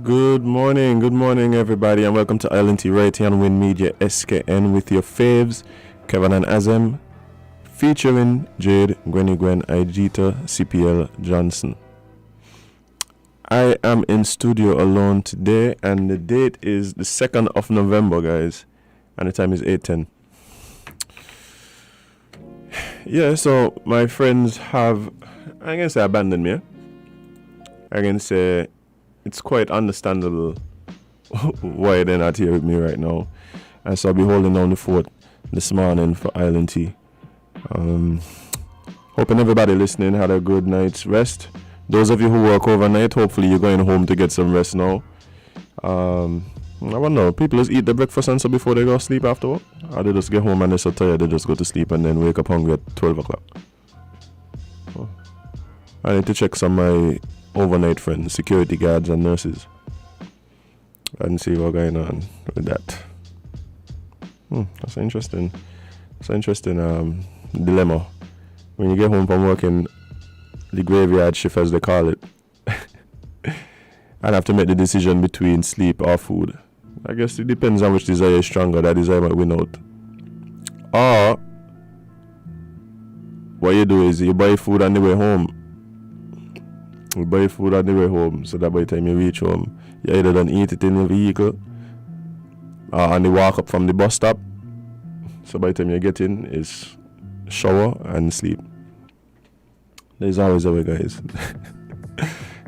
Good morning, everybody, and welcome to Island T right here on Win Media SKN with your faves, Kevin and Azem, featuring Jade, Gwenny Gwen, Igita, CPL Johnson. I am in studio alone today, and the date is the 2nd of November, guys, and the time is 8:10. Yeah, so my friends have, I can say, abandoned me. I can say it's quite understandable why they're not here with me right now. And so I'll be holding down the fort this morning for Island T. Hoping everybody listening had a good night's rest. Those of you who work overnight, hopefully you're going home to get some rest now. I don't know, people just eat their breakfast and so before they go sleep after work? Or they just get home and they're so tired they just go to sleep and then wake up hungry at 12 o'clock? Oh. I need to check some of my overnight friends, security guards and nurses, and see what's going on with that. That's an interesting dilemma. When you get home from working the graveyard shift, as they call it, and have to make the decision between sleep or food. I guess it depends on which desire is stronger. That desire might win out. Or what you do is you buy food on the way home. You buy food on the way home, so that by the time you reach home, you either don't eat it in the vehicle or on the walk up from the bus stop. So by the time you get in, it's shower and sleep. There's always a way, guys.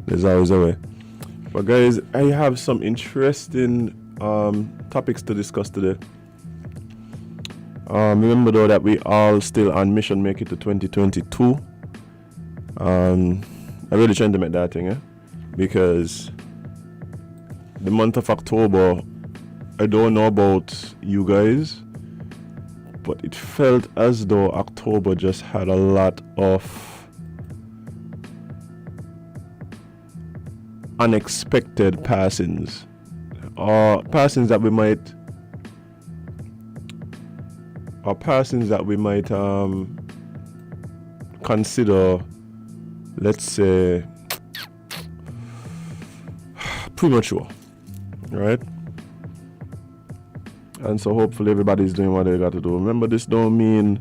There's always a way. But guys, I have some interesting topics to discuss today. Remember though that we all still on mission make it to 2022. I'm really trying to make that thing, because the month of October, I don't know about you guys, but it felt as though October just had a lot of unexpected passings, or passings that we might consider, let's say, premature, right? And so hopefully everybody's doing what they got to do. Remember, this don't mean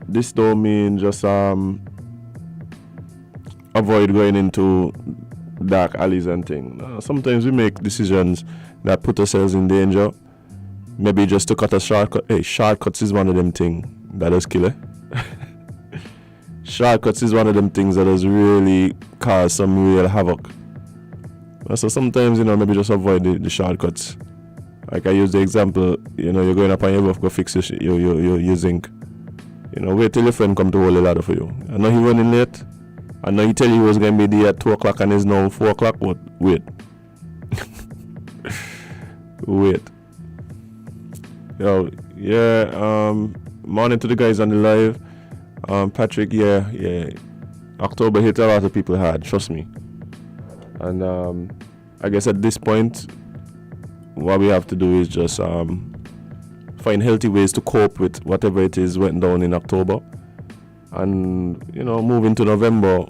just avoid going into dark alleys and things. Sometimes we make decisions that put ourselves in danger. Maybe just to cut a shortcut. Hey, shortcuts is one of them things that does kill it. Shortcuts is one of them things that has really caused some real havoc. So sometimes, maybe just avoid the shortcuts. Like I use the example, you're going up on your roof, go fix your zinc. Wait till your friend come to hold the ladder for you. I know he running late. I know he tell you he was going to be there at 2 o'clock and it's now 4 o'clock, but wait. Wait. Morning to the guys on the live. Patrick, yeah. October hit a lot of people hard, trust me. And I guess at this point, what we have to do is just find healthy ways to cope with whatever it is went down in October. And, move into November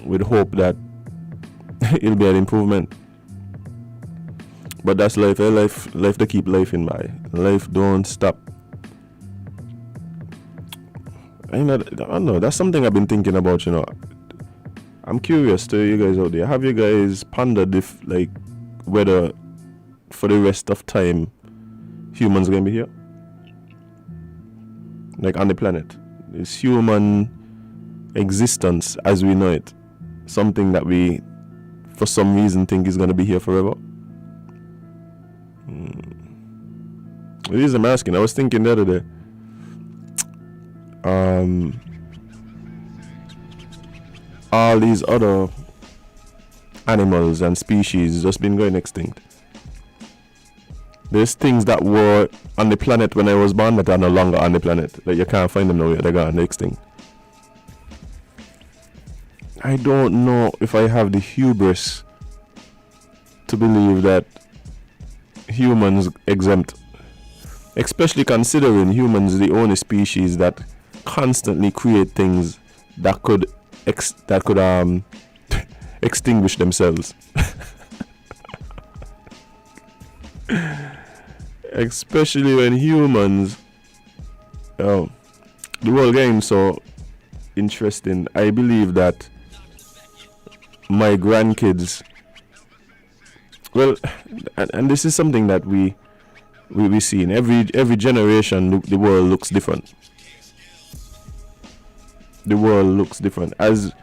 with hope that it'll be an improvement. But that's life, life to keep life in mind. Life don't stop. I don't know, that's something I've been thinking about, I'm curious to you guys out there. Have you guys pondered if, whether for the rest of time humans gonna be here? On the planet. Is human existence as we know it something that we, for some reason, think is gonna be here forever? It is, I'm asking. I was thinking the other day. All these other animals and species just been going extinct. There's things that were on the planet when I was born that are no longer on the planet. You can't find them now, they're gone, they're extinct. I don't know if I have the hubris to believe that humans exempt, especially considering humans the only species that constantly create things that could extinguish themselves. especially when humans, the world game so interesting. I believe that my grandkids, well, and this is something that we see in every generation. The world looks different. The world looks different as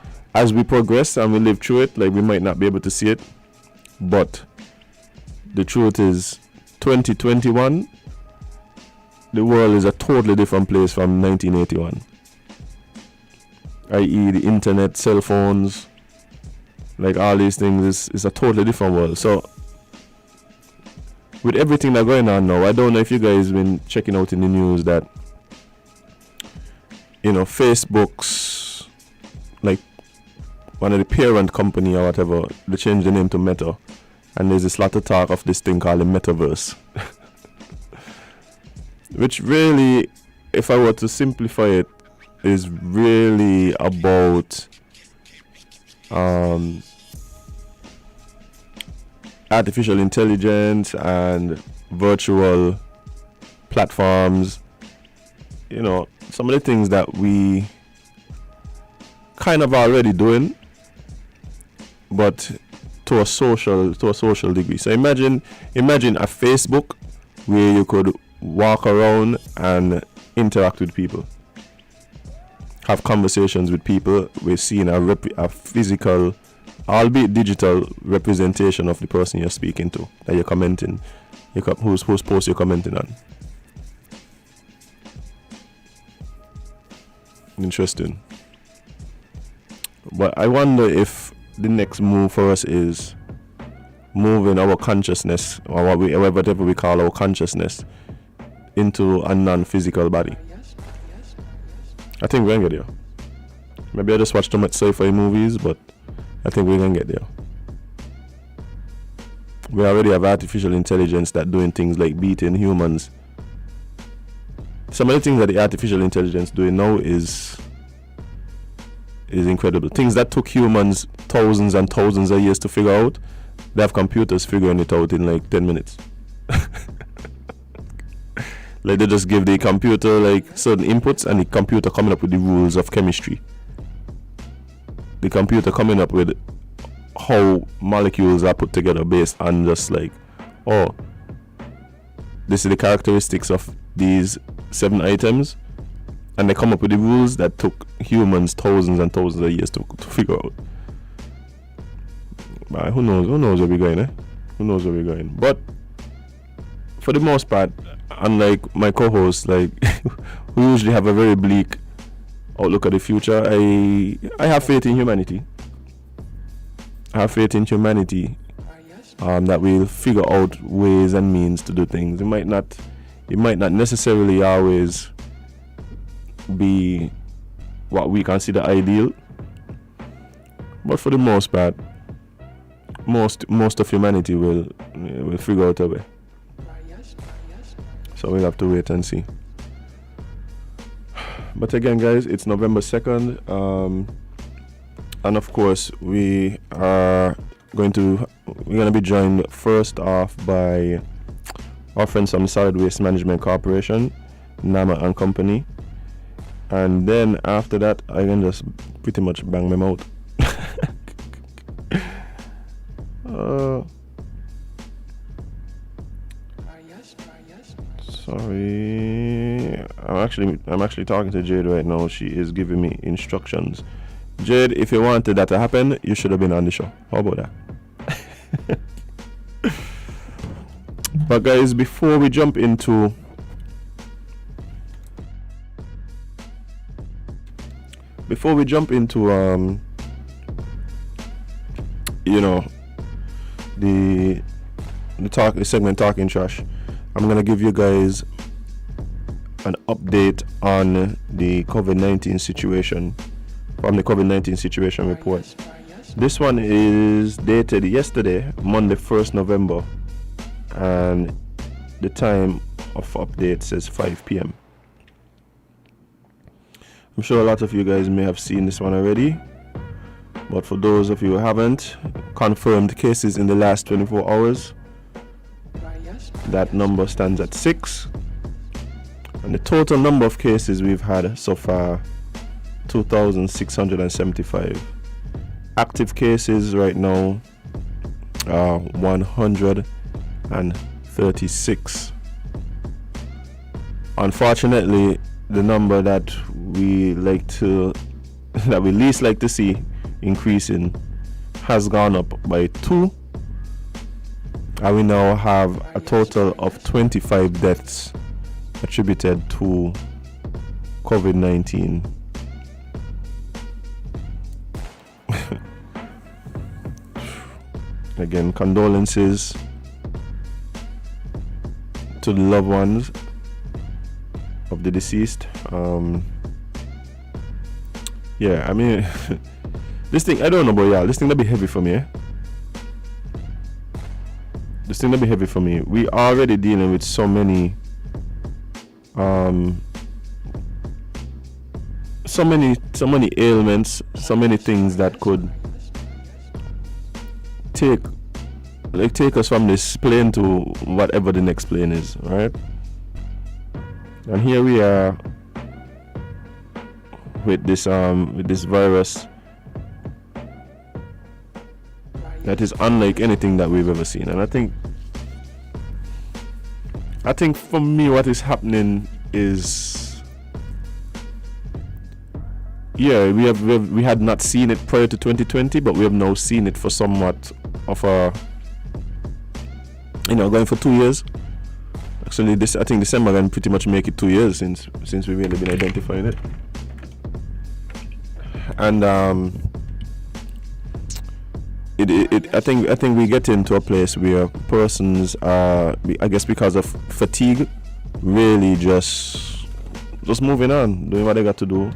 we progress and we live through it. Like, we might not be able to see it, but the truth is, 2021, the world is a totally different place from 1981. I.e., the internet, cell phones, like all these things is a totally different world. So with everything that's going on now, I don't know if you guys been checking out in the news that, you know, Facebook's, like, one of the parent company or whatever, they changed the name to Meta, and there's this lot of talk of this thing called the metaverse. Which really, if I were to simplify it, is really about artificial intelligence and virtual platforms. You know, some of the things that we kind of already doing, but to a social degree. So imagine a Facebook where you could walk around and interact with people, have conversations with people. We're seeing a physical, albeit digital, representation of the person you're speaking to, that you're commenting, whose post you're commenting on. Interesting. But I wonder if the next move for us is moving our consciousness, or whatever we call our consciousness, into a non-physical body. I think we're gonna get there. Maybe I just watch too much sci-fi movies, but I think we're gonna get there. We already have artificial intelligence that doing things like beating humans. Some of the things that the artificial intelligence doing now is incredible. Things that took humans thousands and thousands of years to figure out, they have computers figuring it out in like 10 minutes. Like, they just give the computer like certain inputs, and the computer coming up with the rules of chemistry. The computer coming up with how molecules are put together based on just like, oh, this is the characteristics of these 7 items, and they come up with the rules that took humans thousands and thousands of years to figure out. But who knows where we're going, Who knows where we're going? But for the most part, unlike my co-hosts, like, who usually have a very bleak outlook at the future, I have faith in humanity. I have faith in humanity, that we'll figure out ways and means to do things. It might not necessarily always be what we consider ideal, but for the most part, most of humanity will figure out a way. So we'll have to wait and see. But again, guys, it's November 2nd, and of course we're gonna be joined first off by our friends from Solid Waste Management Corporation, Nama and Company, and then after that I can just pretty much bang them out. Sorry, I'm actually talking to Jade right now. She is giving me instructions. Jade, if you wanted that to happen, you should have been on the show. How about that? But guys, before we jump into the segment Talking Trash, I'm gonna give you guys an update on the COVID-19 situation from the COVID-19 situation report. This one is dated yesterday, Monday 1st November, and the time of update says 5 p.m. I'm sure a lot of you guys may have seen this one already, but for those of you who haven't, confirmed cases in the last 24 hours, that number stands at 6. And the total number of cases we've had so far, 2,675. Active cases right now are 136. Unfortunately, the number that we least like to see increasing has gone up by 2, and we now have a total of 25 deaths attributed to COVID-19. Again, condolences to the loved ones of the deceased. Yeah, I mean, this thing, I don't know about y'all, this thing will be heavy for me. This thing will be heavy for me. We are already dealing with so many ailments, so many things that could take us from this plane to whatever the next plane is, right? And here we are with this virus that is unlike anything that we've ever seen. And I think for me what is happening is, yeah, we had not seen it prior to 2020, but we have now seen it for somewhat of a, going for 2 years. Actually, I think December can pretty much make it 2 years since we've really been identifying it. And I think we get into a place where persons are, I guess because of fatigue, really just moving on, doing what they got to do.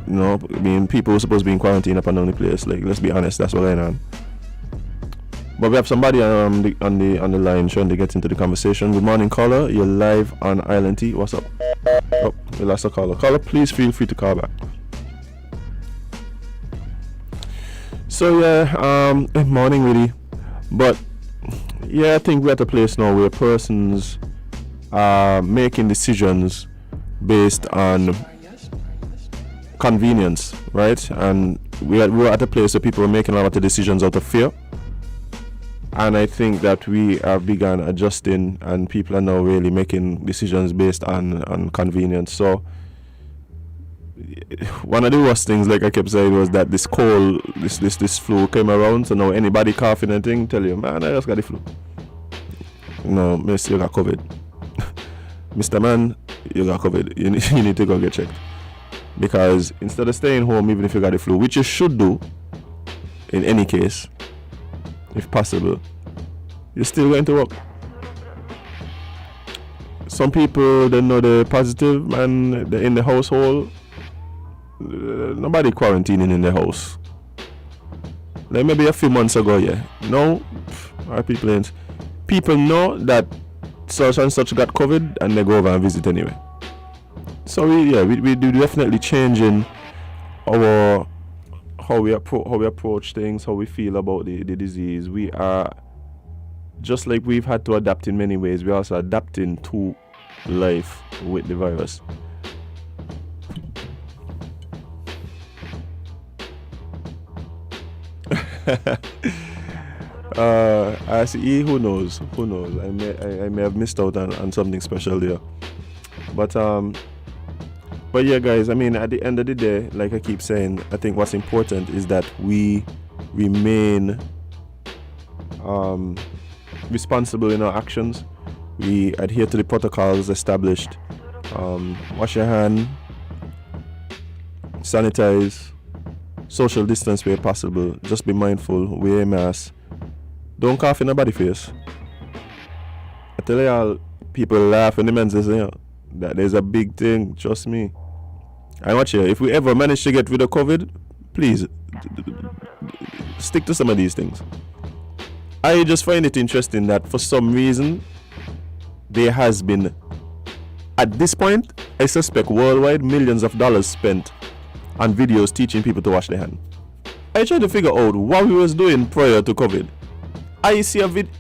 I mean, people are supposed to be in quarantine up and down the place. Like, let's be honest, that's what's going on. But we have somebody on the line trying to get into the conversation. Good morning, caller. You're live on Island T. What's up? Oh, we lost a caller. Caller, please feel free to call back. So yeah, morning really. But yeah, I think we're at a place now where persons are making decisions based on convenience, right? And we're at a place where people are making a lot of decisions out of fear. And I think that we have begun adjusting, and people are now really making decisions based on convenience. So one of the worst things, like I kept saying, was that this cold, this flu came around. So now anybody coughing and thing, tell you, man, I just got the flu. No, miss, you got COVID. Mr. Man, you got COVID. You need to go get checked. Because instead of staying home, even if you got the flu, which you should do in any case, if possible, you're still going to work. Some people, they know they're positive and they're in the household. Nobody quarantining in the house. Like maybe a few months ago, yeah. No, our people ain't. People know that such and such got COVID and they go over and visit anyway. So we do definitely changing our how we approach things, how we feel about the disease. We are, just like we've had to adapt in many ways, we're also adapting to life with the virus. I see. Who knows? I may have missed out on something special there. But yeah, guys, I mean, at the end of the day, like I keep saying, I think what's important is that we remain responsible in our actions. We adhere to the protocols established. Wash your hand, sanitize, social distance where possible. Just be mindful, wear a mask. Don't cough in nobody's face. I tell y'all, people laugh when the men say, that there's a big thing, trust me. And watch here, if we ever manage to get rid of COVID, please stick to some of these things. I just find it interesting that for some reason there has been, at this point, I suspect worldwide, millions of dollars spent on videos teaching people to wash their hands. I tried to figure out what we was doing prior to COVID. I see a video,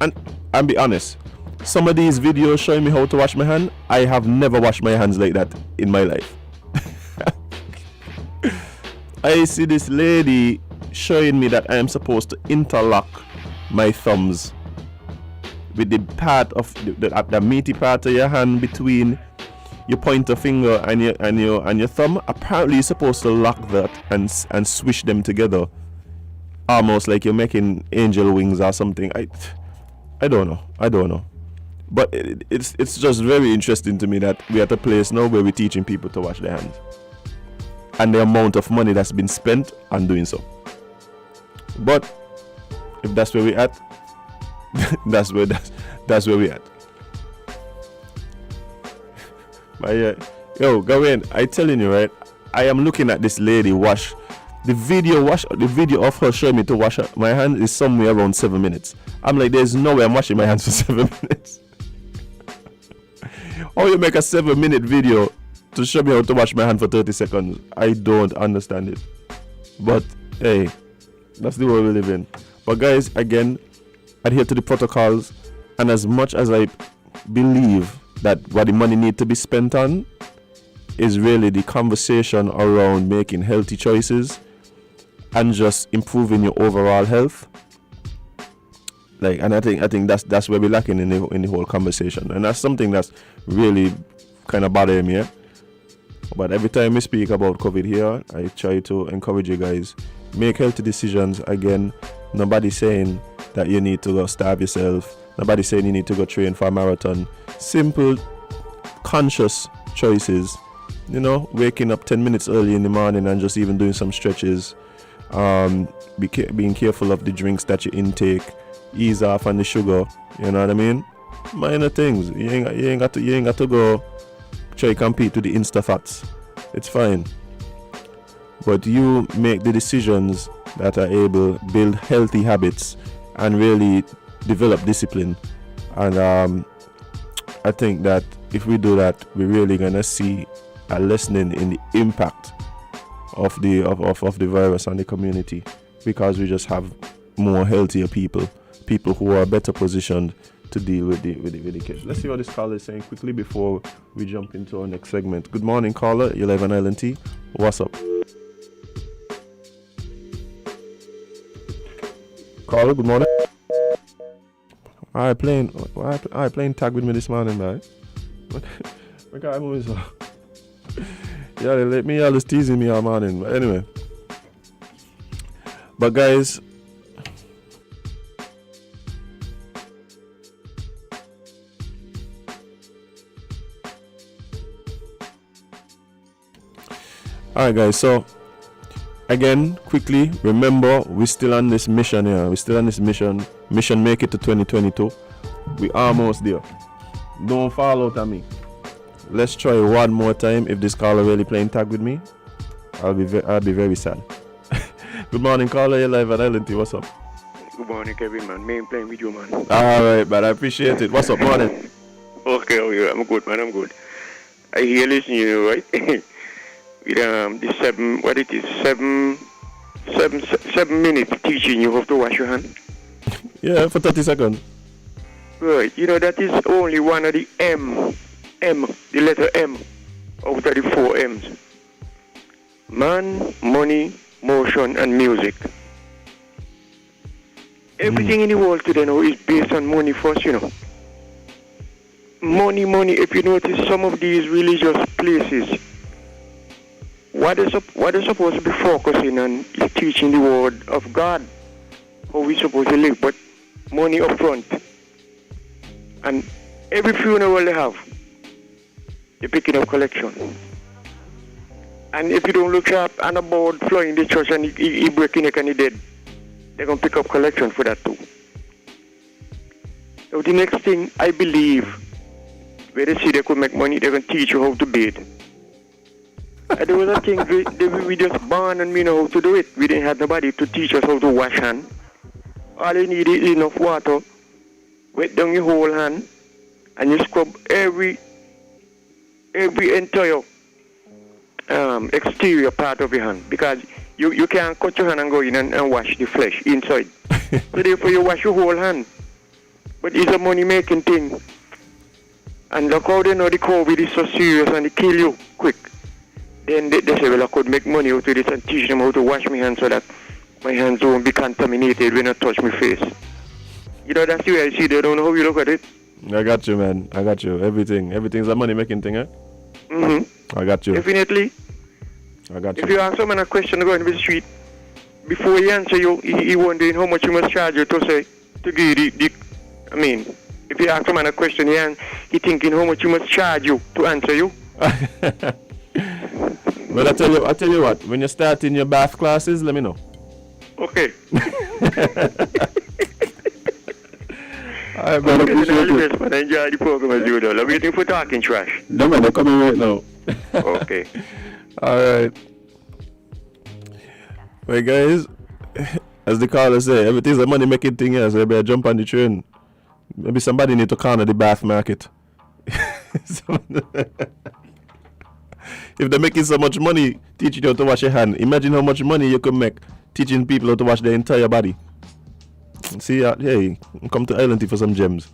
and be honest, some of these videos showing me how to wash my hand, I have never washed my hands like that in my life. I see this lady showing me that I am supposed to interlock my thumbs with the part of the meaty part of your hand between your pointer finger and your thumb. Apparently you're supposed to lock that and swish them together, almost like you're making angel wings or something. I don't know, but it's just very interesting to me that we're at a place now where we're teaching people to wash their hands, and the amount of money that's been spent on doing so. But if that's where we're at, that's where we're at. But yeah, yo, Gawain, I telling you, right? I am looking at this lady wash. The video of her showing me to wash my hand is somewhere around 7 minutes. I'm like, there's no way I'm washing my hands for 7 minutes. How you make a 7-minute video to show me how to wash my hand for 30 seconds? I don't understand it. But hey, that's the world we live in. But guys, again, adhere to the protocols, and as much as I believe that what the money needs to be spent on is really the conversation around making healthy choices and just improving your overall health. Like, and I think that's where we're lacking in the whole conversation, and that's something that's really kind of bothering me. But every time we speak about COVID here, I try to encourage you guys, make healthy decisions. Again, nobody's saying that you need to go starve yourself. Nobody's saying you need to go train for a marathon. Simple, conscious choices. You know, waking up 10 minutes early in the morning and just even doing some stretches. Being careful of the drinks that you intake. Ease off on the sugar. You know what I mean? Minor things. You ain't got to go try to compete with the Insta fats. It's fine. But you make the decisions that are able to build healthy habits and really develop discipline. And I think that if we do that, we're really gonna see a lessening in the impact of the virus on the community, because we just have more healthier people who are better positioned to deal with the case. Let's see what this caller is saying quickly before we jump into our next segment. Good morning, caller. You're live on LNT. What's up? Caller, good morning. Alright, playing tag with me this morning, man. My guy moving so. Yeah, they let me all just teasing me all morning. But anyway. But guys, alright guys, so again, quickly, remember, we're still on this mission here. We're still on this mission. Mission make it to 2022. We almost there. Don't fall out on me. Let's try one more time. If this caller really playing tag with me, I'll be very sad. Good morning, caller. You're live at LNT. What's up? Good morning, Kevin, man. Me playing with you, man. Alright, man. I appreciate it. What's up, morning? Okay, oh, yeah, I'm good, man. I'm good. I hear listening to you, right? With the 7 minutes teaching you how to wash your hand. Yeah, for 30 seconds. Right. You know, that is only one of the the letter M, out of the 4 M's. Man, money, motion, and music. Everything in the world today now is based on money first, you know. Money. If you notice, some of these religious places, what they're supposed to be focusing on is teaching the word of God, how we're supposed to live, but money up front. And every funeral they have, they're picking up collection. And if you don't look sharp and about flying the church and he breaking neck and he dead, they're going to pick up collection for that too. So the next thing, I believe, where they see they could make money, they're going to teach you how to bathe. And there was a thing, we just born and we know how to do it. We didn't have nobody to teach us how to wash hand. All you need is enough water, wet down your whole hand, and you scrub every entire exterior part of your hand, because you can't cut your hand and go in and wash the flesh inside. So therefore you wash your whole hand. but it's a money-making thing. And look how they know the COVID is so serious and they kill you quick. Then they say, well, I could make money out of this and teach them how to wash my hands so that my hands won't be contaminated when I touch my face. You know, that's the way I see it. I don't know how you look at it. I got you, man. I got you. Everything's a money-making thing, eh? Mm-hmm. I got you. Definitely. I got you. If you ask someone a question going to the street, before he answer you, he wondering how much you must charge you to say, to give you I mean, if you ask someone a question, he thinking how much you must charge you to answer you. Well, I tell you what, when you start in your bath classes, let me know. Okay. Alright, man, appreciate it. Man, enjoy the program as usual. I'm waiting for Talking Trash. No, man, they're coming right now. Okay. Alright. Well, guys, as the caller say, everything's a money-making thing here, so you better jump on the train. Maybe somebody need to corner the bath market. If they're making so much money teaching you how to wash your hand, imagine how much money you could make teaching people how to wash their entire body. See, hey, come to Island Tea for some gems.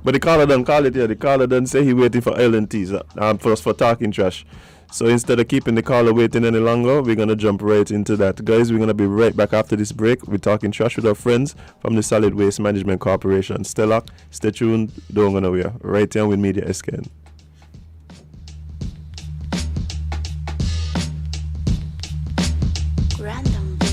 But the caller done call it here. The caller done say he waiting for Island Tea for us for Talking Trash. So instead of keeping the caller waiting any longer, we're going to jump right into that. Guys, we're going to be right back after this break. We're Talking Trash with our friends from the Solid Waste Management Corporation. Stay locked, stay tuned, don't go nowhere. Right here with Media SKN. Random beat.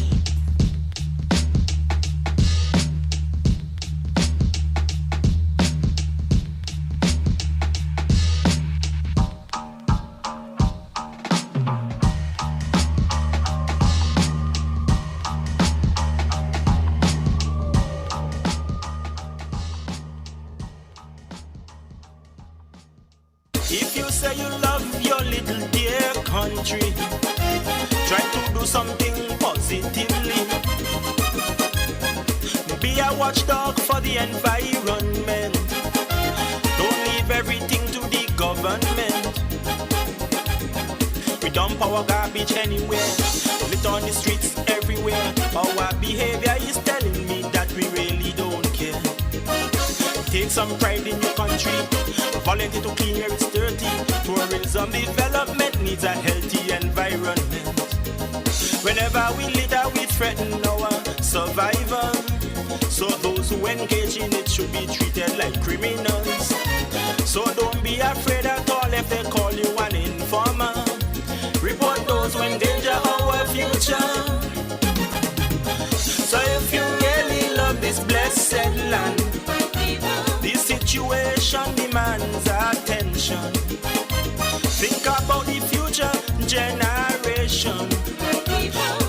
If you say you love your little dear country, try to do something positively. Be a watchdog for the environment. Don't leave everything to the government. We dump our garbage anywhere, lit on the streets everywhere. Our behavior is telling me that we really don't care. Take some pride in your country. Volunteer to clean where it's dirty. Tourism development needs a healthy environment. Whenever we litter, we threaten our survival. So those who engage in it should be treated like criminals. So don't be afraid at all if they call you an informer. Report those who endanger our future. So if you really love this blessed land, this situation demands attention. Think about the future generation.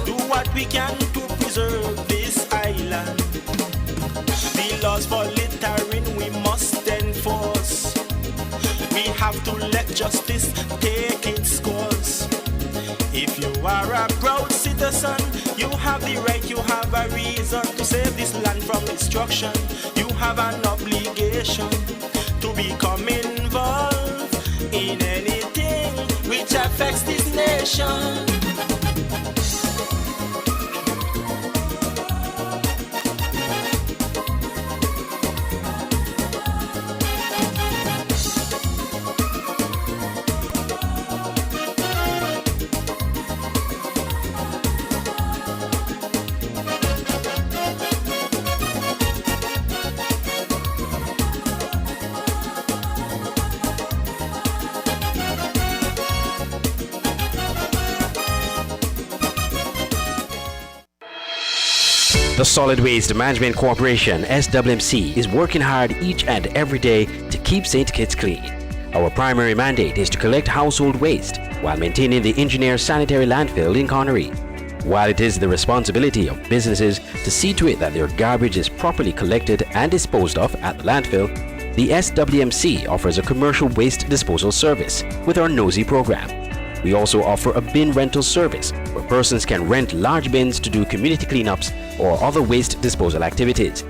Do what we can to preserve this island. The laws for littering we must enforce. We have to let justice take its course. If you are a proud citizen, you have the right, you have a reason to save this land from destruction. You have an obligation to become involved in anything which affects this nation. The Solid Waste Management Corporation, SWMC, is working hard each and every day to keep St. Kitts clean. Our primary mandate is to collect household waste while maintaining the engineer sanitary landfill in Connery. While it is the responsibility of businesses to see to it that their garbage is properly collected and disposed of at the landfill, the SWMC offers a commercial waste disposal service with our NOSI program. We also offer a bin rental service where persons can rent large bins to do community cleanups or other waste disposal activities.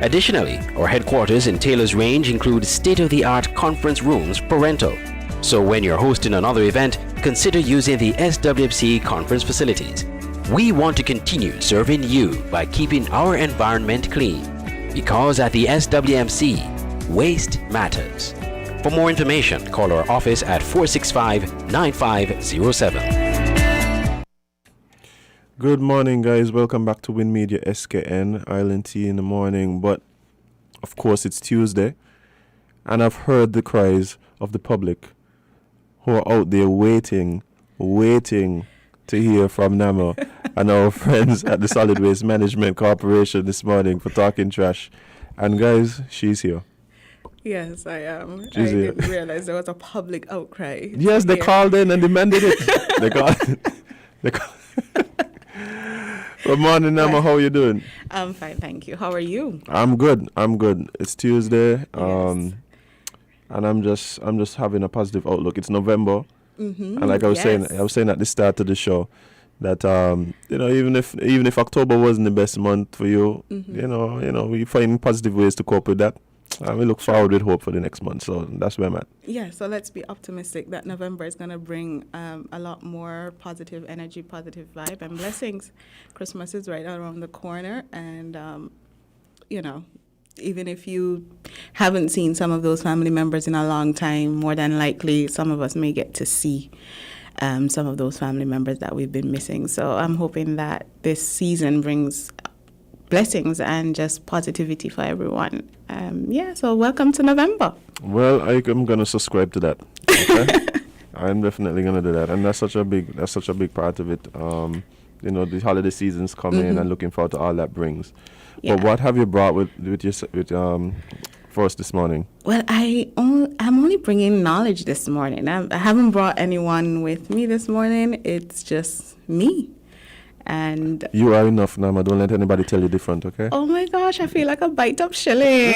Additionally, our headquarters in Taylor's Range include state-of-the-art conference rooms for rental. So when you're hosting another event, consider using the SWMC conference facilities. We want to continue serving you by keeping our environment clean. Because at the SWMC, waste matters. For more information, call our office at 465-9507. Good morning, guys. Welcome back to Win Media SKN, Island Tea in the morning. But, of course, it's Tuesday, and I've heard the cries of the public who are out there waiting to hear from Nama and our friends at the Solid Waste Management Corporation this morning for talking trash. And, guys, she's here. Yes, I am. She's I here. didn't realize there was a public outcry. Yes, they here. called in and demanded it. They called. Good morning, Nama. How are you doing? I'm fine, thank you. How are you? I'm good. It's Tuesday, and I'm just having a positive outlook. It's November, and like I was saying at the start of the show that even if October wasn't the best month for you, we find positive ways to cope with that. And we look forward with hope for the next month. So that's where I'm at. Yeah, so let's be optimistic that November is going to bring a lot more positive energy, positive vibe, and blessings. Christmas is right around the corner, and, even if you haven't seen some of those family members in a long time, more than likely some of us may get to see some of those family members that we've been missing. So I'm hoping that this season brings blessings and just positivity for everyone. So welcome to November. Well, I'm gonna subscribe to that. Okay? I'm definitely gonna do that, and that's such a big part of it. The holiday season's coming, and looking forward to all that brings. Yeah. But what have you brought with for us this morning? Well, I'm only bringing knowledge this morning. I haven't brought anyone with me this morning. It's just me. And You are enough, Nama. Don't let anybody tell you different, okay? oh my gosh, I feel like a bite up shilling.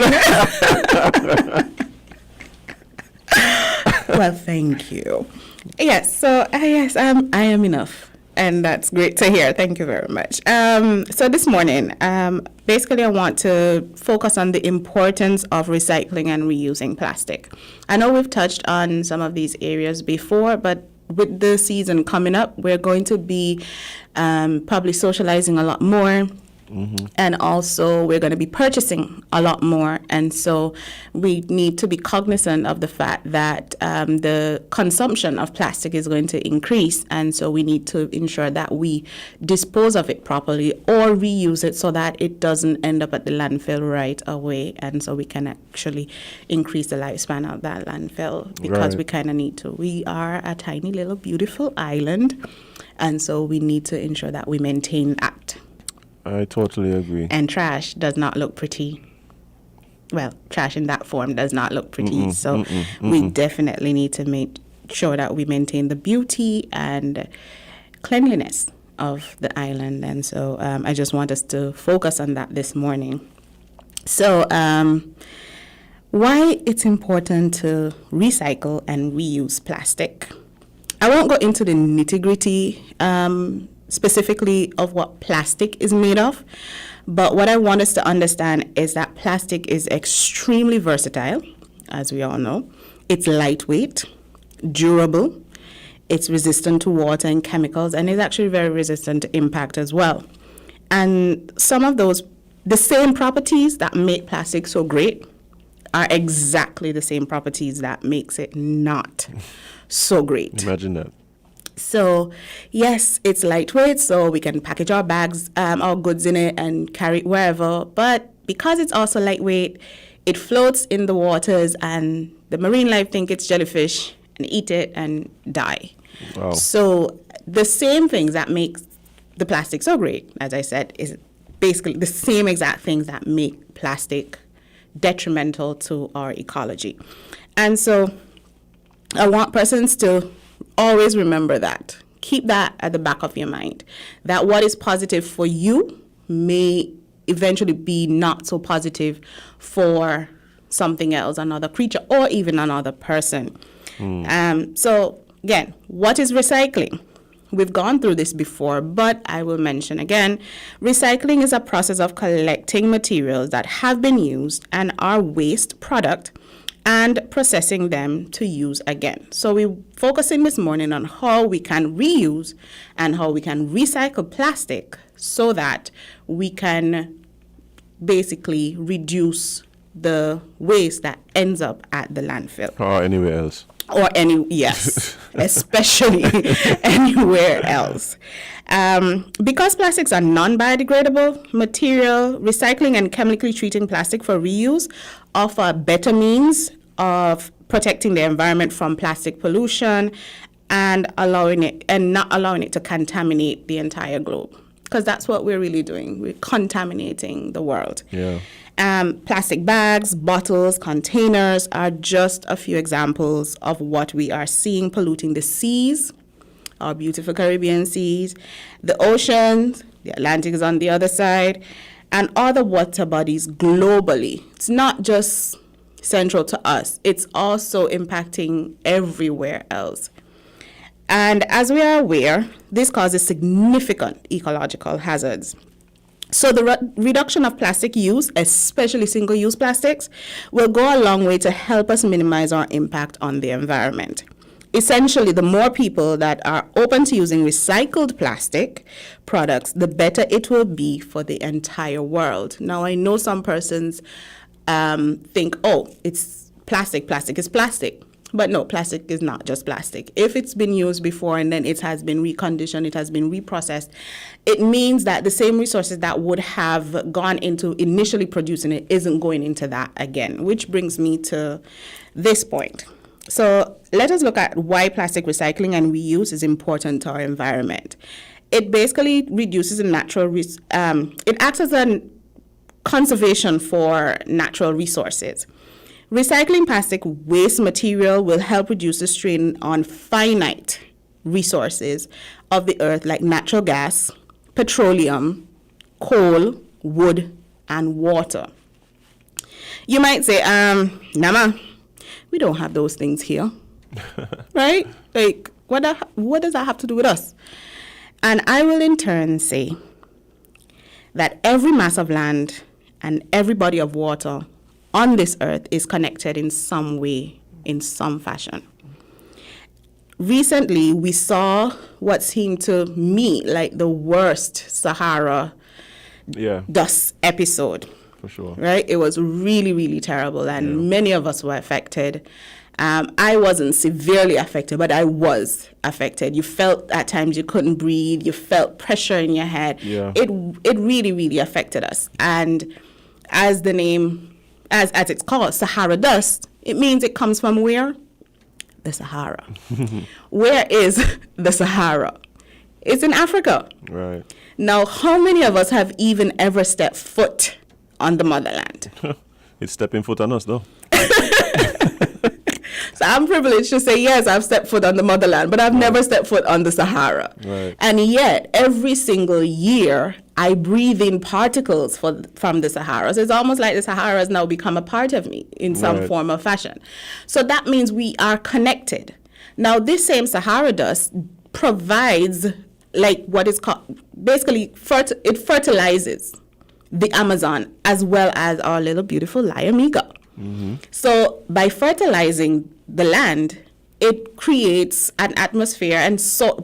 Well, thank you. Yes, so I am enough. And that's great to hear. Thank you very much. So this morning, basically I want to focus on the importance of recycling and reusing plastic. I know we've touched on some of these areas before, but with the season coming up, we're going to be probably socializing a lot more. And also we're going to be purchasing a lot more. And so we need to be cognizant of the fact that the consumption of plastic is going to increase. And so we need to ensure that we dispose of it properly or reuse it so that it doesn't end up at the landfill right away. And so we can actually increase the lifespan of that landfill because Right. we kind of need to. We are a tiny little beautiful island. And so we need to ensure that we maintain that. I totally agree. And trash does not look pretty. Well, trash in that form does not look pretty. So we definitely need to make sure that we maintain the beauty and cleanliness of the island. And so I just want us to focus on that this morning. So why it's important to recycle and reuse plastic. I won't go into the nitty-gritty specifically of what plastic is made of, but what I want us to understand is that plastic is extremely versatile, as we all know. It's lightweight, durable, it's resistant to water and chemicals, and is actually very resistant to impact as well. And some of the same properties that make plastic so great are exactly the same properties that makes it not so great. Imagine that. So, yes, it's lightweight, so we can package our bags, our goods in it and carry it wherever. But because it's also lightweight, it floats in the waters and the marine life think it's jellyfish and eat it and die. Wow. So the same things that make the plastic so great, as I said, is basically the same exact things that make plastic detrimental to our ecology. And so I want persons to always remember that. Keep that at the back of your mind. That what is positive for you may eventually be not so positive for something else, another creature, or even another person. So again, what is recycling? We've gone through this before, but I will mention again, recycling is a process of collecting materials that have been used and are waste product and processing them to use again. So we're focusing this morning on how we can reuse and how we can recycle plastic so that we can basically reduce the waste that ends up at the landfill. Or anywhere else. Or yes, especially anywhere else. Because plastics are non-biodegradable material, recycling and chemically treating plastic for reuse offer a better means of protecting the environment from plastic pollution and not allowing it to contaminate the entire globe. Because that's what we're really doing. We're contaminating the world. Yeah. Plastic bags, bottles, containers are just a few examples of what we are seeing polluting the seas, our beautiful Caribbean seas, the oceans, the Atlantic is on the other side, and other water bodies globally. It's not just central to us, it's also impacting everywhere else. And as we are aware, this causes significant ecological hazards. So the reduction of plastic use, especially single-use plastics, will go a long way to help us minimize our impact on the environment. Essentially, the more people that are open to using recycled plastic products, the better it will be for the entire world. Now, I know some persons think, oh, it's plastic is plastic. But no, plastic is not just plastic. If it's been used before and then it has been reconditioned, it has been reprocessed, it means that the same resources that would have gone into initially producing it isn't going into that again, which brings me to this point. So let us look at why plastic recycling and reuse is important to our environment. It basically reduces the natural, it acts as a conservation for natural resources. Recycling plastic waste material will help reduce the strain on finite resources of the earth like natural gas, petroleum, coal, wood, and water. You might say, Nama, we don't have those things here, right? Like, what does that have to do with us? And I will in turn say that every mass of land and every body of water on this earth is connected in some way, in some fashion. Recently, we saw what seemed to me like the worst Sahara dust episode. For sure. Right? It was really, really terrible, and many of us were affected. I wasn't severely affected, but I was affected. You felt at times you couldn't breathe. You felt pressure in your head. Yeah. It really, really affected us. And as the name, as it's called, Sahara dust, it means it comes from where? The Sahara. Where is the Sahara? It's in Africa. Right. Now, how many of us have even ever stepped foot on the motherland? It's stepping foot on us, though. So I'm privileged to say, yes, I've stepped foot on the motherland, but I've never stepped foot on the Sahara. Right. And yet, every single year, I breathe in particles from the Sahara. So it's almost like the Sahara has now become a part of me in some form or fashion. So that means we are connected. Now, this same Sahara dust provides like what is called, basically, it fertilizes the Amazon as well as our little beautiful Layamiga. Mm-hmm. So by fertilizing the land, it creates an atmosphere and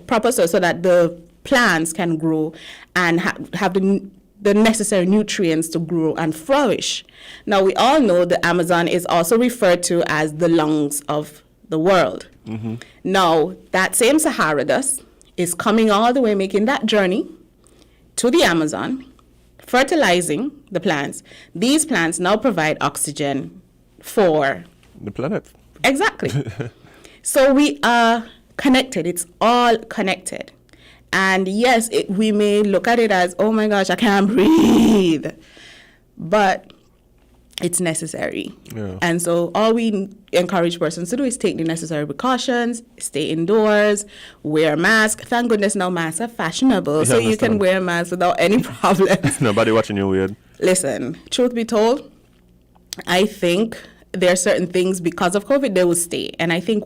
proper soil so that the plants can grow and have the necessary nutrients to grow and flourish. Now, we all know the Amazon is also referred to as the lungs of the world. Mm-hmm. Now, that same Sahara dust is coming all the way, making that journey to the Amazon, fertilizing the plants. These plants now provide oxygen for the planet. Exactly. So we are connected. It's all connected. And yes, we may look at it as, oh my gosh, I can't breathe. But it's necessary. Yeah. And so all we encourage persons to do is take the necessary precautions, stay indoors, wear a mask. Thank goodness now masks are fashionable, so you can wear a mask without any problems. Nobody watching you weird. Listen, truth be told, I think there are certain things because of COVID, they will stay. And I think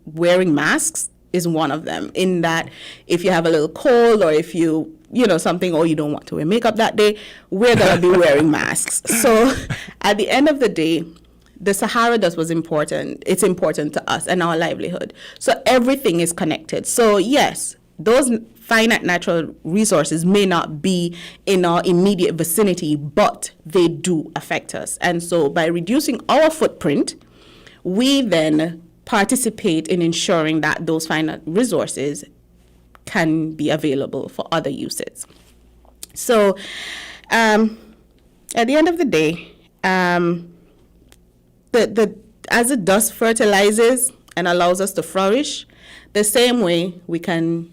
wearing masks is one of them, in that if you have a little cold or if you something, or you don't want to wear makeup that day, we're going to be wearing masks. So at the end of the day, the Sahara dust was important. It's important to us and our livelihood. So everything is connected. So yes, those finite natural resources may not be in our immediate vicinity, but they do affect us. And so by reducing our footprint, we then participate in ensuring that those finite resources can be available for other uses. So at the end of the day, as the dust fertilizes and allows us to flourish, the same way we can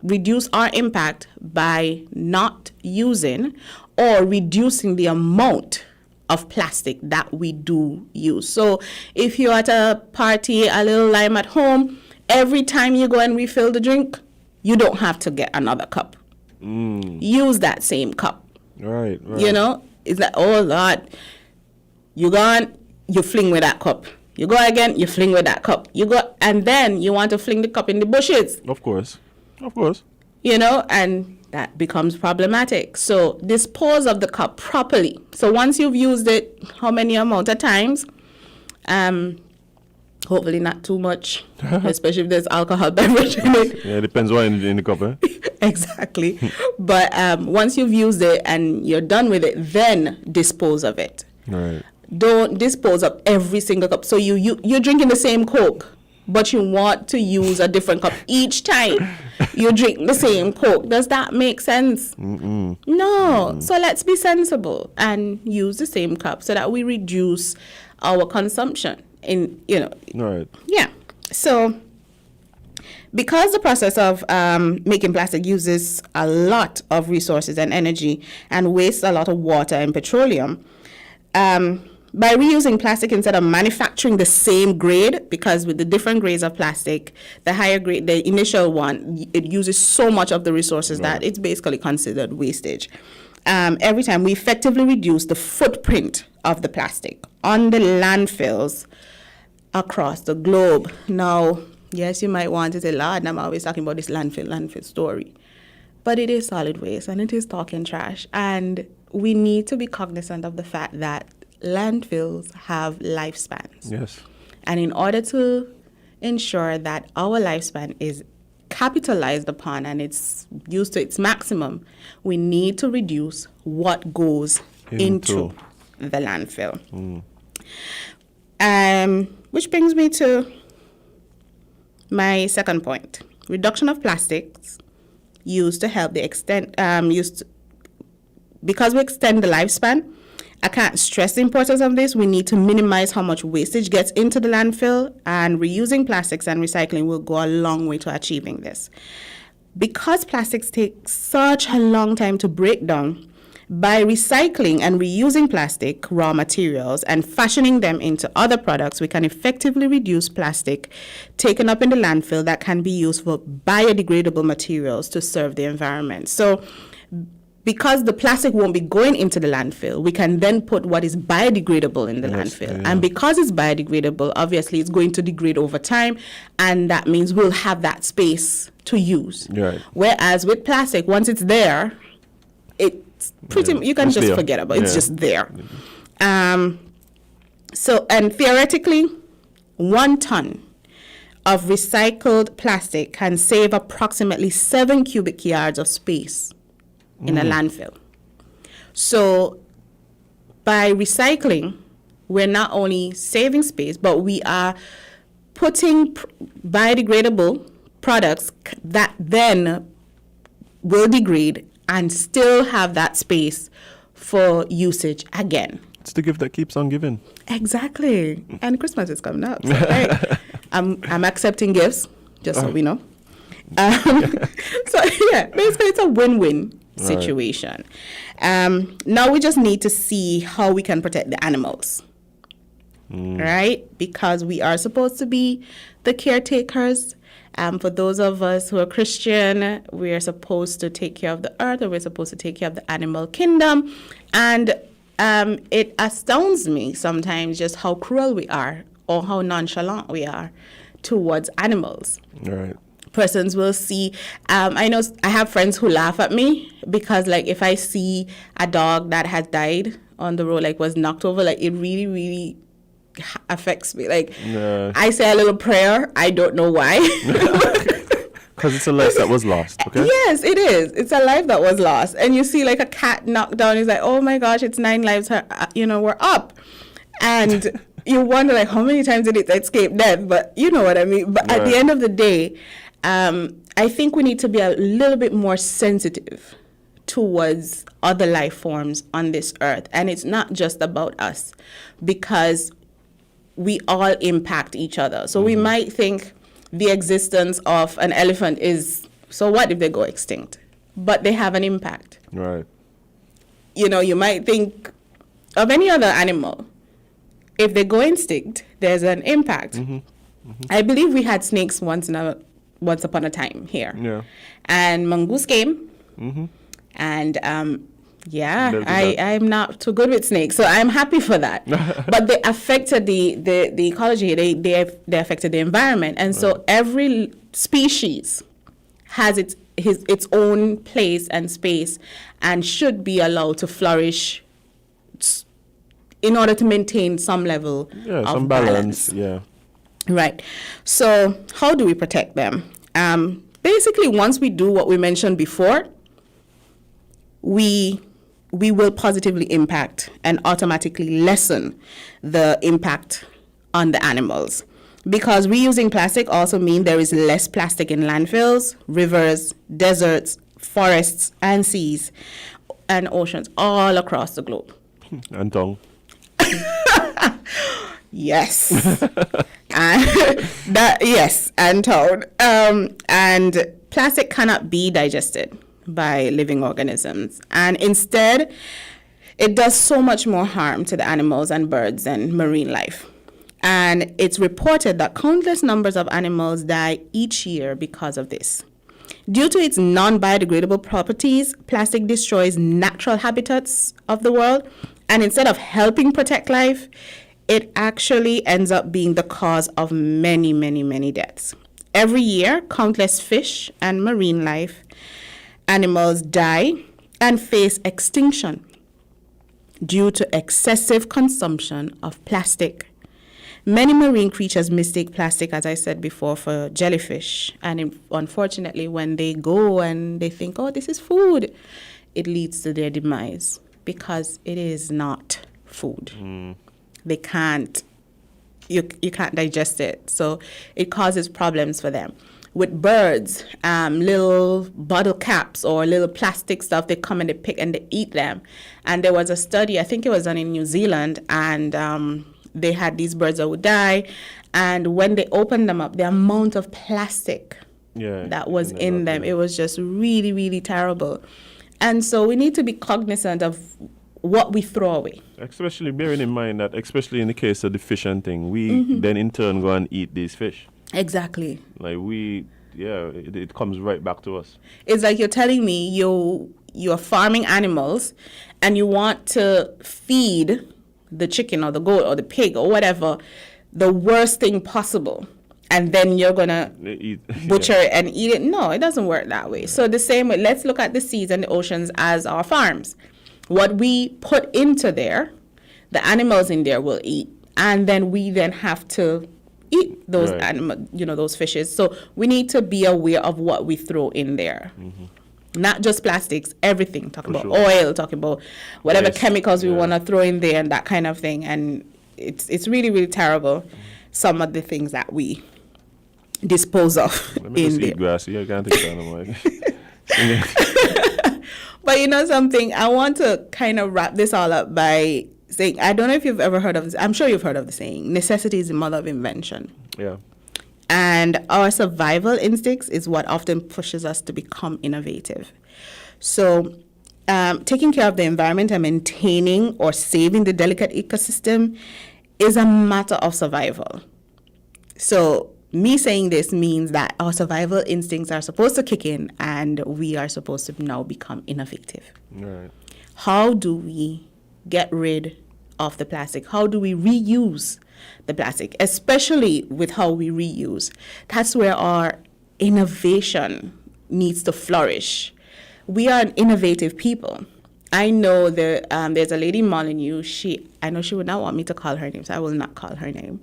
reduce our impact by not using or reducing the amount of plastic that we do use. So if you're at a party, a little lime at home, every time you go and refill the drink, you don't have to get another cup. Use that same cup. Right. You know, it's like, oh Lord, you gone, you fling with that cup. You go again, you fling with that cup. You go, and then you want to fling the cup in the bushes. Of course. You know, and that becomes problematic. So dispose of the cup properly. So once you've used it, how many amount of times? Hopefully not too much, especially if there's alcohol beverage in it. Yeah, it depends what in the cup, eh? Exactly. But once you've used it and you're done with it, then dispose of it. Right. Don't dispose of every single cup. So you're drinking the same Coke, but you want to use a different cup each time you drink the same Coke. Does that make sense? No. So let's be sensible and use the same cup so that we reduce our consumption. Right. Yeah. So because the process of making plastic uses a lot of resources and energy and wastes a lot of water and petroleum, by reusing plastic instead of manufacturing the same grade, because with the different grades of plastic, the higher grade, the initial one, it uses so much of the resources that it's basically considered wastage. Every time we effectively reduce the footprint of the plastic on the landfills across the globe. Now, yes, you might want to say, Lord, I'm always talking about this landfill story. But it is solid waste and it is talking trash. And we need to be cognizant of the fact that landfills have lifespans. Yes. And in order to ensure that our lifespan is capitalized upon and it's used to its maximum, we need to reduce what goes into the landfill. Which brings me to my second point. Reduction of plastics used to help the extent, because we extend the lifespan. I can't stress the importance of this. We need to minimize how much wastage gets into the landfill, and reusing plastics and recycling will go a long way to achieving this. Because plastics take such a long time to break down, by recycling and reusing plastic raw materials and fashioning them into other products, we can effectively reduce plastic taken up in the landfill that can be used for biodegradable materials to serve the environment. So because the plastic won't be going into the landfill, we can then put what is biodegradable in the landfill. Yeah. And because it's biodegradable, obviously it's going to degrade over time, and that means we'll have that space to use. Right. Whereas with plastic, once it's there, it's pretty, you can just forget about it. It's just there. So, and theoretically, 1 ton of recycled plastic can save approximately 7 cubic yards of space in a landfill. So by recycling, we're not only saving space, but we are putting biodegradable products that then will degrade and still have that space for usage again. It's the gift that keeps on giving. Exactly. And Christmas is coming up. So, right? I'm accepting gifts, just so we know. So yeah, basically it's a win-win situation. Now we just need to see how we can protect the animals, right? Because we are supposed to be the caretakers. For those of us who are Christian, we are supposed to take care of the earth, or we're supposed to take care of the animal kingdom. And it astounds me sometimes just how cruel we are or how nonchalant we are towards animals. Right. Persons will see, I know I have friends who laugh at me because, like, if I see a dog that has died on the road, like was knocked over, like it really, really affects me. Like I say a little prayer. I don't know why. Because it's a life that was lost, okay? Yes, it is. It's a life that was lost. And you see like a cat knocked down. It's like, oh my gosh, it's 9 lives. We're up. And you wonder like how many times did it escape death? But you know what I mean. But at the end of the day, I think we need to be a little bit more sensitive towards other life forms on this earth. And it's not just about us, because we all impact each other. So we might think the existence of an elephant is, so what if they go extinct? But they have an impact. Right. You might think of any other animal. If they go extinct, there's an impact. I believe we had snakes once upon a time here. Yeah. And mongoose came. And I'm not too good with snakes, so I'm happy for that. But they affected the ecology. They affected the environment, and so every species has its own place and space, and should be allowed to flourish in order to maintain some level of some balance. Yeah. Right. So how do we protect them? Basically, once we do what we mentioned before, we will positively impact and automatically lessen the impact on the animals. Because reusing plastic also means there is less plastic in landfills, rivers, deserts, forests, and seas, and oceans all across the globe. And tongue. Yes. And toad. And plastic cannot be digested by living organisms. And instead, it does so much more harm to the animals and birds and marine life. And it's reported that countless numbers of animals die each year because of this. Due to its non-biodegradable properties, plastic destroys natural habitats of the world. And instead of helping protect life, it actually ends up being the cause of many, many, many deaths. Every year, countless fish and marine life animals die and face extinction due to excessive consumption of plastic. Many marine creatures mistake plastic, as I said before, for jellyfish. And unfortunately, when they go and they think, oh, this is food, it leads to their demise because it is not food. They can't, you can't digest it. So it causes problems for them. With birds, little bottle caps or little plastic stuff, they come and they pick and they eat them. And there was a study, I think it was done in New Zealand, and they had these birds that would die. And when they opened them up, the amount of plastic that was in them, it was just really, really terrible. And so we need to be cognizant of what we throw away. Especially bearing in mind that, especially in the case of the fish and thing, we then in turn go and eat these fish. Exactly. Like it comes right back to us. It's like you're telling me you're farming animals and you want to feed the chicken or the goat or the pig or whatever the worst thing possible, and then you're gonna butcher it and eat it. No, it doesn't work that way. So the same way, let's look at the seas and the oceans as our farms. What we put into there, the animals in there will eat, and then we then have to eat those those fishes. So we need to be aware of what we throw in there. Not just plastics, everything. Talking about oil, talking about whatever chemicals we want to throw in there and that kind of thing. And it's really, really terrible, some of the things that we dispose of in there. Grass. Yeah, I can't think of But you know something, I want to kind of wrap this all up by saying, I don't know if you've ever heard of this, I'm sure you've heard of the saying, necessity is the mother of invention. Yeah. And our survival instincts is what often pushes us to become innovative. So taking care of the environment and maintaining or saving the delicate ecosystem is a matter of survival. So me saying this means that our survival instincts are supposed to kick in and we are supposed to now become innovative. Right. How do we get rid of the plastic? How do we reuse the plastic, especially with how we reuse? That's where our innovation needs to flourish. We are an innovative people, I know there's a lady Molyneux. I know she would not want me to call her name, so I will not call her name.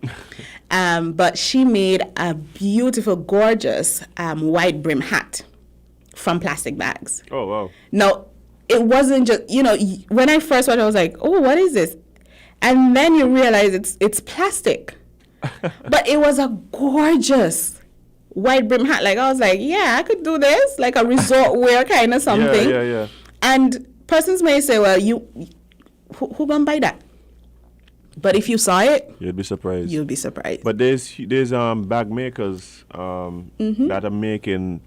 But she made a beautiful, gorgeous wide brim hat from plastic bags. Oh, wow. Now, it wasn't just, when I first watched it, I was like, oh, what is this? And then you realize it's plastic. But it was a gorgeous wide brim hat. Like, I was like, yeah, I could do this, like a resort wear kind of something. Yeah. And persons may say, well, who gonna buy that? But if you saw it, You'd be surprised. you'll be surprised. But there's bag makers that are making,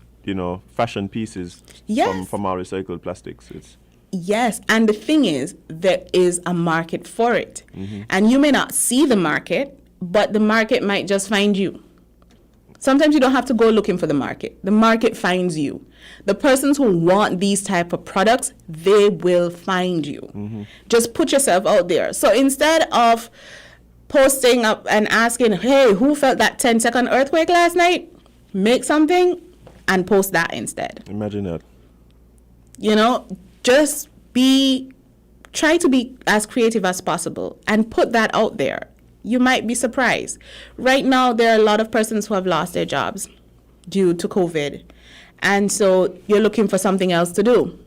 fashion pieces Yes. from our recycled plastics. Yes, and the thing is, there is a market for it. And you may not see the market, but the market might just find you. Sometimes you don't have to go looking for the market. The market finds you. The persons who want these type of products, they will find you. Just put yourself out there. So instead of posting up and asking, hey, who felt that 10-second earthquake last night? Make something and post that instead. Imagine that. Just try to be as creative as possible and put that out there. You might be surprised. Right now, there are a lot of persons who have lost their jobs due to COVID. And so you're looking for something else to do.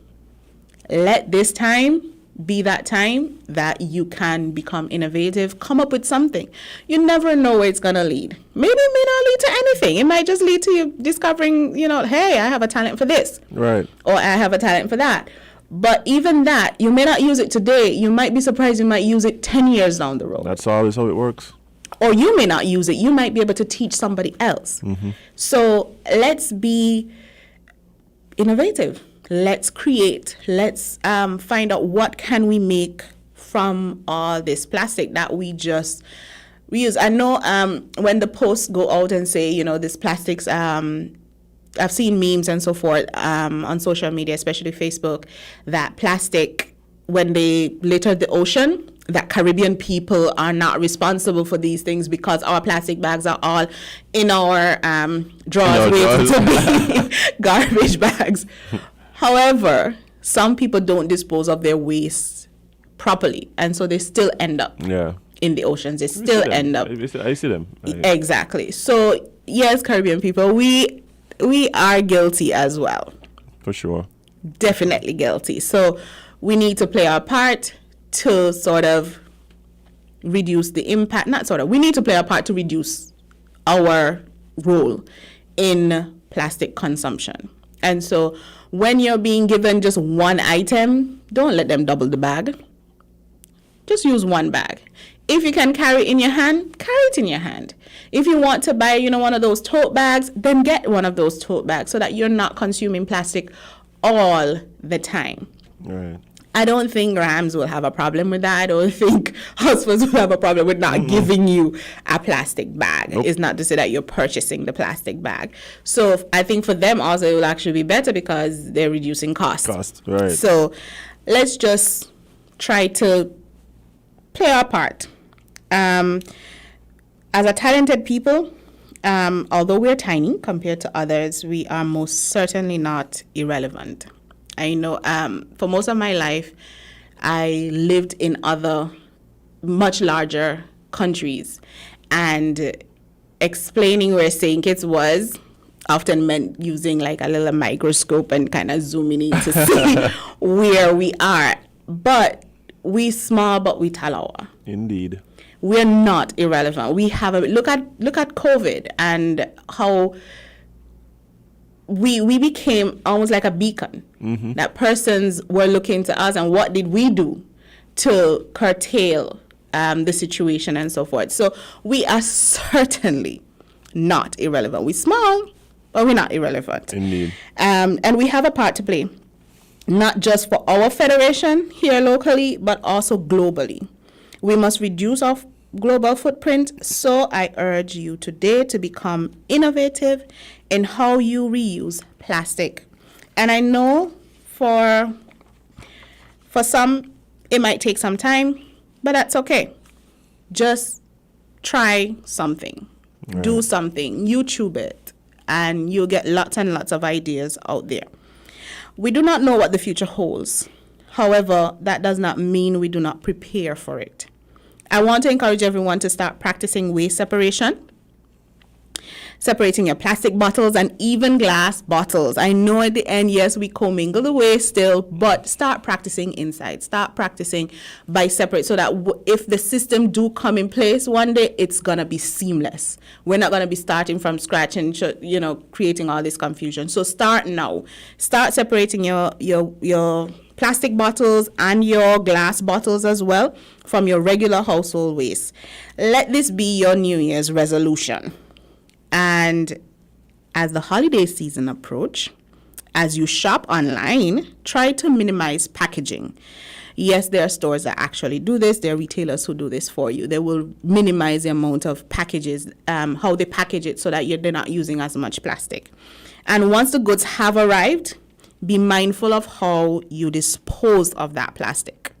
Let this time be that time that you can become innovative, come up with something. You never know where it's going to lead. Maybe it may not lead to anything. It might just lead to you discovering, hey, I have a talent for this. Right. Or I have a talent for that. But even that, you may not use it today. You might be surprised you might use it 10 years down the road. That's always how it works. Or you may not use it. You might be able to teach somebody else. So let's be innovative. Let's create. Let's find out what can we make from all this plastic that we use. I know when the posts go out and say, this plastics, I've seen memes and so forth on social media, especially Facebook, that plastic, when they litter the ocean, that Caribbean people are not responsible for these things because our plastic bags are all in our drawers waiting to be garbage bags. However, some people don't dispose of their waste properly, and so they still end up in the oceans. They still end up. I see them. Exactly. So, yes, Caribbean people, we are guilty as well. For sure. Definitely guilty. So we need to play our part to sort of reduce the impact. We need to play our part to reduce our role in plastic consumption. And so when you're being given just one item, don't let them double the bag. Just use one bag. If you can carry it in your hand, carry it in your hand. If you want to buy, one of those tote bags, then get one of those tote bags so that you're not consuming plastic all the time. Right. I don't think Rams will have a problem with that. I don't think husbands will have a problem with not giving you a plastic bag. Nope. It's not to say that you're purchasing the plastic bag. So I think for them also it will actually be better because they're reducing cost. Right. So let's just try to play our part. As a talented people, although we're tiny compared to others, we are most certainly not irrelevant. I know for most of my life, I lived in other much larger countries, and explaining where St. Kitts was often meant using like a little microscope and kind of zooming in to see where we are. But we small, but we talawa. Indeed. We're not irrelevant. We have look at COVID and how we became almost like a beacon. That persons were looking to us, and what did we do to curtail the situation and so forth. So we are certainly not irrelevant. We're small, but we're not irrelevant. Indeed. And we have a part to play, not just for our federation here locally, but also globally. We must reduce our global footprint, so I urge you today to become innovative in how you reuse plastic. And I know for some, it might take some time, but that's okay. Just try something, do something, YouTube it, and you'll get lots and lots of ideas out there. We do not know what the future holds. However, that does not mean we do not prepare for it. I want to encourage everyone to start practicing waste separation. Separating your plastic bottles and even glass bottles. I know at the end, yes, we commingle the waste still, but start practicing inside. Start practicing by separate so that if the system do come in place one day, it's going to be seamless. We're not going to be starting from scratch and, creating all this confusion. So start now. Start separating your plastic bottles and your glass bottles as well from your regular household waste. Let this be your New Year's resolution. And as the holiday season approach, as you shop online, try to minimize packaging. Yes, there are stores that actually do this. There are retailers who do this for you. They will minimize the amount of packages, how they package it so that they're not using as much plastic. And once the goods have arrived, be mindful of how you dispose of that plastic.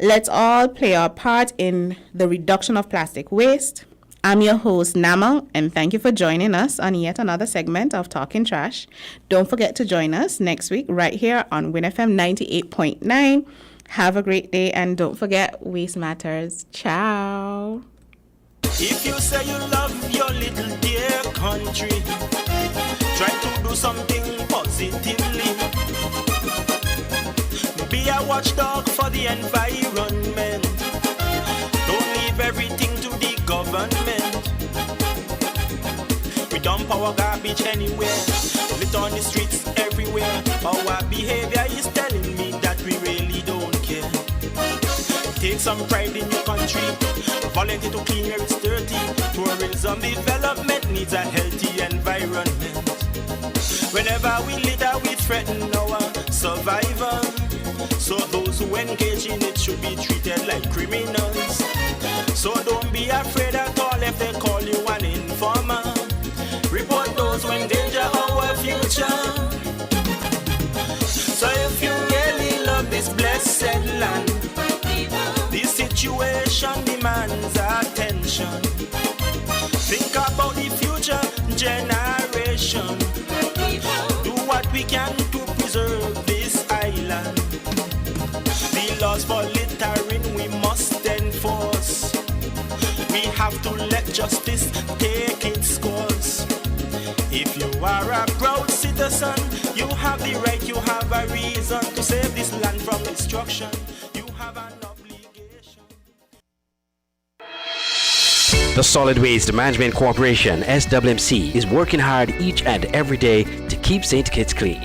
Let's all play our part in the reduction of plastic waste. I'm your host, Nama, and thank you for joining us on yet another segment of Talking Trash. Don't forget to join us next week right here on WinFM 98.9. Have a great day, and don't forget, waste matters. Ciao. If you say you love your little dear country, try to do something positively. Be a watchdog for the environment. Don't leave everything to the government. We dump our garbage anywhere, lit on the streets everywhere. Our behavior is telling me that we really don't care. Take some pride in your country, volunteer to clean where it's dirty. Tourism development needs a healthy environment. Whenever we litter, we threaten our survival. So those who engage in it should be treated like criminals. So don't be afraid at all if they call you an informer. Report those who endanger our future. So if you really love this blessed land, this situation demands attention. Think about the future generation. Do what we can to preserve this island. The laws for littering we must enforce. We have to let justice take its course. If you are a proud citizen, you have the right, you have a reason to save this land from destruction. You have an obligation. The Solid Waste Management Corporation, SWMC, is working hard each and every day to keep St. Kitts clean.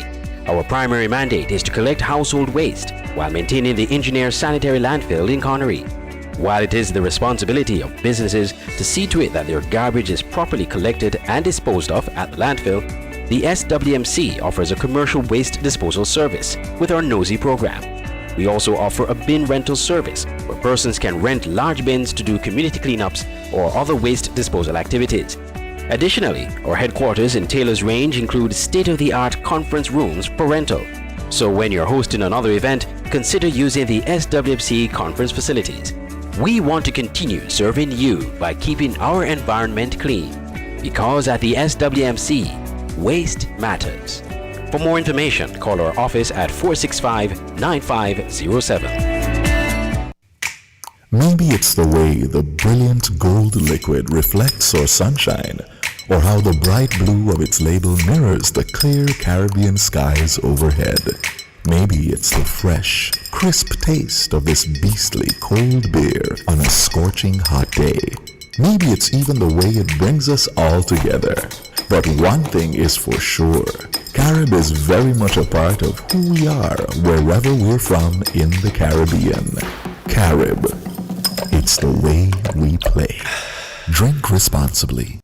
Our primary mandate is to collect household waste while maintaining the engineer sanitary landfill in Connery. While it is the responsibility of businesses to see to it that their garbage is properly collected and disposed of at the landfill, the SWMC offers a commercial waste disposal service with our NOSI program. We also offer a bin rental service where persons can rent large bins to do community cleanups or other waste disposal activities. Additionally, our headquarters in Taylor's Range include state-of-the-art conference rooms for rental. So when you're hosting another event, consider using the SWMC conference facilities. We want to continue serving you by keeping our environment clean, because at the SWMC, waste matters. For more information, call our office at 465-9507. Maybe it's the way the brilliant gold liquid reflects our sunshine, or how the bright blue of its label mirrors the clear Caribbean skies overhead. Maybe it's the fresh, crisp taste of this beastly cold beer on a scorching hot day. Maybe it's even the way it brings us all together. But one thing is for sure, Carib is very much a part of who we are wherever we're from in the Caribbean. Carib, it's the way we play. Drink responsibly.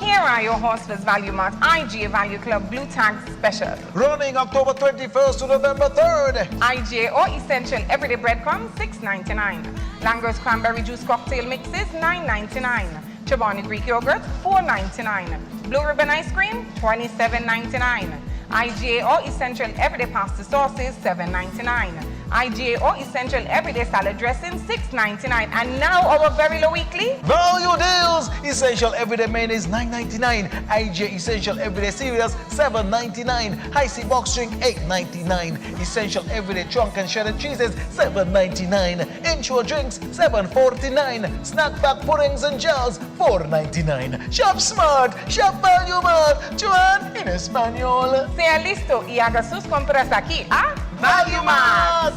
Here are your Horseford's Value Mart IGA Value Club Blue Tag Special. Running October 21st to November 3rd. IGA or Essential Everyday Breadcrumbs, $6.99. Langer's Cranberry Juice Cocktail Mixes, $9.99. Chobani Greek Yogurt, $4.99. Blue Ribbon Ice Cream, $27.99. IGA or Essential Everyday Pasta Sauces, $7.99. IGA or Essential Everyday Salad Dressing, $6.99. And now our very low weekly. Value deals! Essential Everyday Mayonnaise, $9.99. IGA Essential Everyday Cereals, $7.99. High C Box Drink, $8.99. Essential Everyday Chunk and Shredded Cheeses, $7.99. Intro Drinks, $7.49. Snack Pack Puddings and Gels, $4.99. Shop smart, shop value mart. Joan in Espanol. Sea listo y haga sus compras aquí a Value Mart.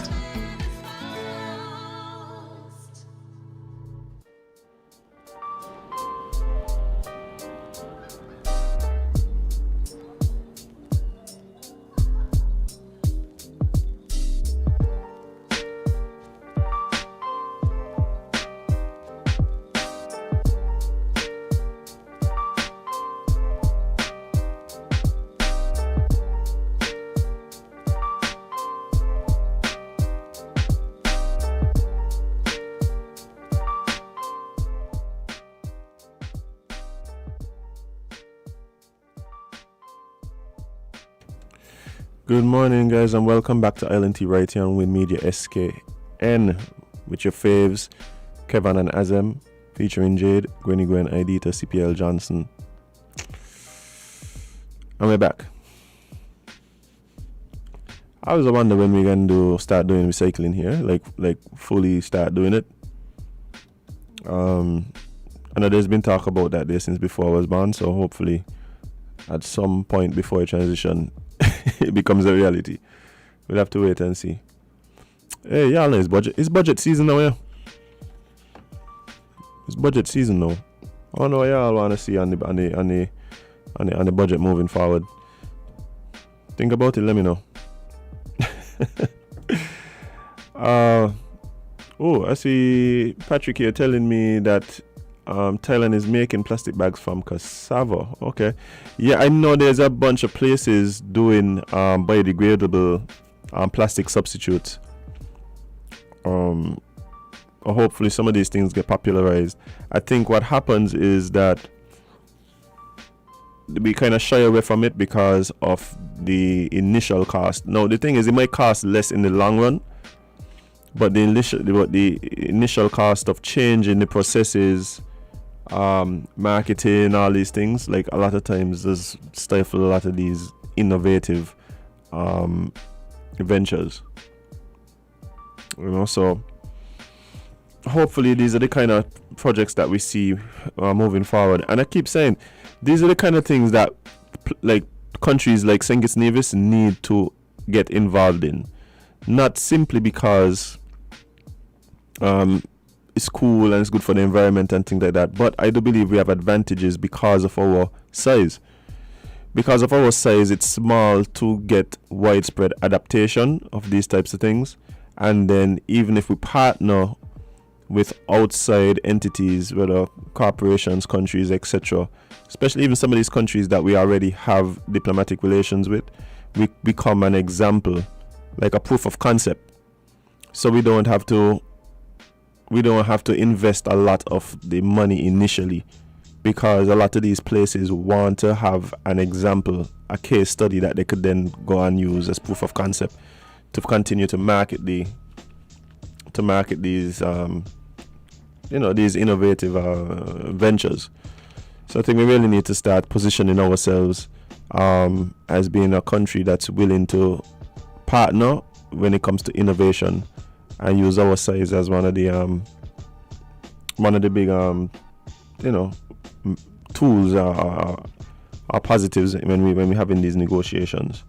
Good morning, guys, and welcome back to Island Tea right here on Win Media SKN with your faves, Kevin and Azem, featuring Jade, Gwenny Gwen, Idita, CPL Johnson. And we're back. I was wondering when we're gonna start doing recycling here, like fully start doing it. I know there's been talk about that there since before I was born, so hopefully at some point before I transition it becomes a reality. We'll have to wait and see. Hey, y'all know it's budget season now, yeah. It's budget season now. I don't know what y'all want to see on the budget moving forward. Think about it, let me know. I see Patrick here telling me that Thailand is making plastic bags from cassava. Okay. Yeah, I know there's a bunch of places doing biodegradable plastic substitutes. Hopefully some of these things get popularized. I think what happens is that we kind of shy away from it because of the initial cost. Now, the thing is, it might cost less in the long run, but the initial cost of changing the processes, marketing, all these things, like a lot of times does stifle a lot of these innovative ventures, so hopefully these are the kind of projects that we see moving forward. And I keep saying these are the kind of things that like countries like St. Kitts Nevis need to get involved in, not simply because it's cool and it's good for the environment and things like that, but I do believe we have advantages because of our size. Because of our size, it's small to get widespread adaptation of these types of things. And then even if we partner with outside entities, whether corporations, countries, etc., especially even some of these countries that we already have diplomatic relations with, we become an example, like a proof of concept. So we don't have to invest a lot of the money initially, because a lot of these places want to have an example, a case study that they could then go and use as proof of concept to continue to market these these innovative ventures. So I think we really need to start positioning ourselves as being a country that's willing to partner when it comes to innovation and use our size as one of the big tools or positives when we having these negotiations,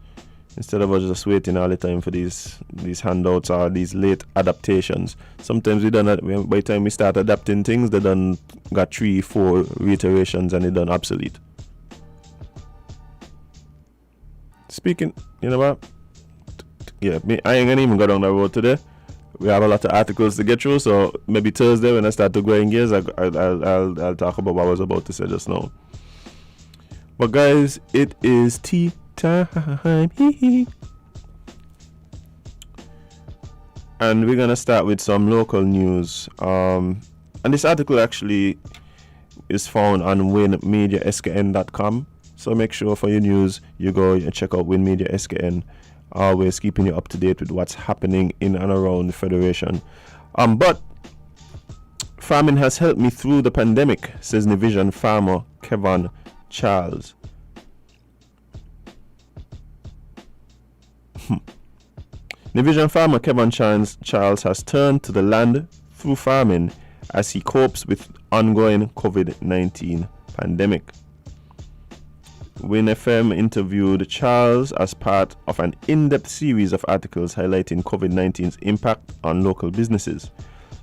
instead of us just waiting all the time for these handouts or these late adaptations. Sometimes by the time we start adapting things, they done got 3-4 reiterations and they done obsolete. Speaking, you know what? Yeah, I ain't gonna even go down that road today. We have a lot of articles to get through, so maybe Thursday when I start to go in gears, I'll talk about what I was about to say just now. But guys, it is tea time, and we're gonna start with some local news. And this article actually is found on winmediaskn.com. So make sure for your news you go and check out Win Media SKN. always keeping you up to date with what's happening in and around the Federation. But farming has helped me through the pandemic, says Nivision farmer Kevin Charles. Nivision farmer Kevin Charles has turned to the land through farming as he copes with ongoing COVID-19 pandemic. Win FM interviewed Charles as part of an in-depth series of articles highlighting COVID-19's impact on local businesses.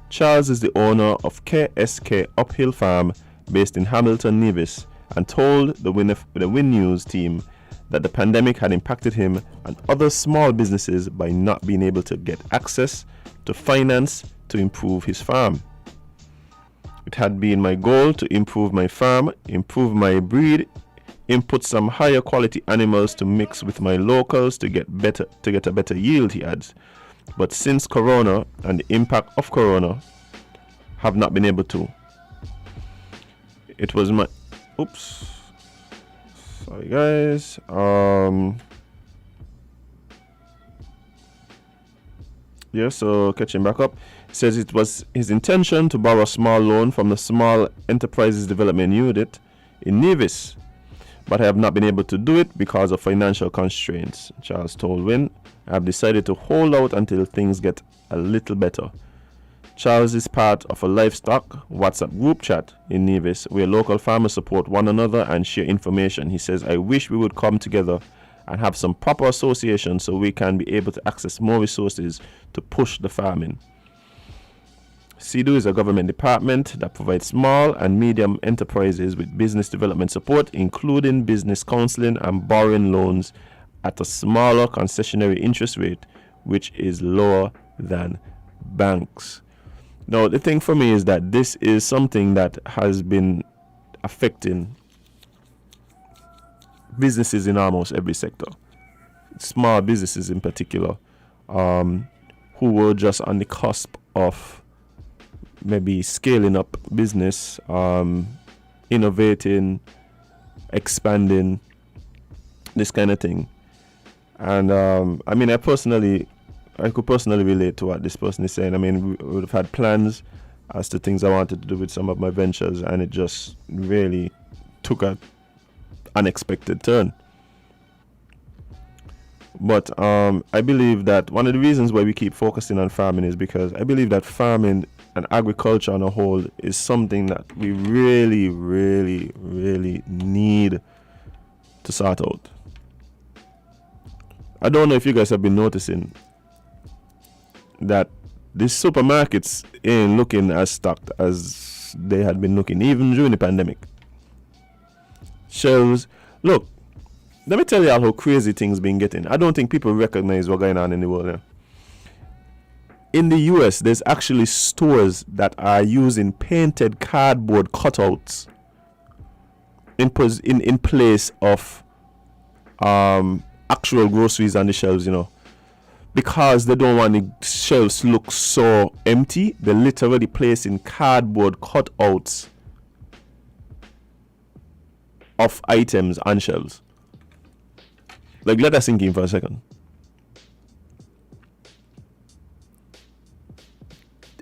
Charles is the owner of KSK Uphill Farm based in Hamilton, Nevis, and told the Win News team that the pandemic had impacted him and other small businesses by not being able to get access to finance to improve his farm. It had been my goal to improve my farm, improve my breed, input some higher quality animals to mix with my locals to get a better yield, he adds. But since Corona and the impact of Corona, have not been able to. It was my sorry guys. So catching back up. It says it was his intention to borrow a small loan from the Small Enterprises Development Unit in Nevis, but I have not been able to do it because of financial constraints. Charles told Win, I have decided to hold out until things get a little better. Charles is part of a livestock WhatsApp group chat in Nevis where local farmers support one another and share information. He says, I wish we would come together and have some proper association so we can be able to access more resources to push the farming. CEDU is a government department that provides small and medium enterprises with business development support, including business counseling and borrowing loans at a smaller concessionary interest rate, which is lower than banks. Now, the thing for me is that this is something that has been affecting businesses in almost every sector, small businesses in particular, who were just on the cusp of maybe scaling up business, innovating, expanding, this kind of thing. And I could personally relate to what this person is saying. I mean, we would have had plans as to things I wanted to do with some of my ventures, and it just really took an unexpected turn. But I believe that one of the reasons why we keep focusing on farming is because I believe that farming and agriculture on a whole is something that we really, really, really need to sort out. I don't know if you guys have been noticing that these supermarkets ain't looking as stocked as they had been looking even during the pandemic. Shelves, look, let me tell you how crazy things been getting. I don't think people recognize what's going on in the world now. In the US, there's actually stores that are using painted cardboard cutouts in place of actual groceries on the shelves, because they don't want the shelves to look so empty. They're literally placing cardboard cutouts of items on shelves. Like, let us sink in for a second.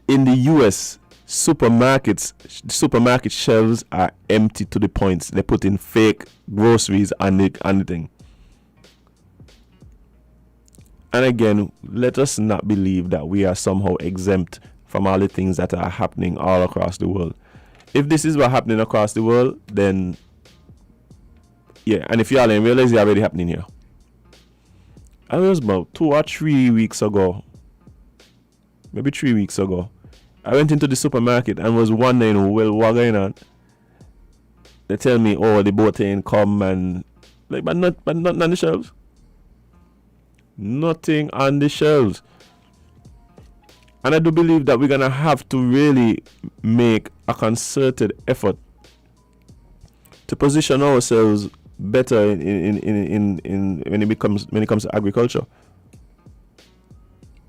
In the US, supermarket shelves are empty to the point they put in fake groceries and the thing. And again, let us not believe that we are somehow exempt from all the things that are happening all across the world. If this is what's happening across the world, then yeah, and if y'all didn't realize it's already happening here. I was about 2 or 3 weeks ago, maybe 3 weeks ago, I went into the supermarket and was wondering, well, what's going on? They tell me, oh, the boat ain't come, and like, but not on the shelves. Nothing on the shelves. And I do believe that we're gonna have to really make a concerted effort to position ourselves better in when it comes to agriculture.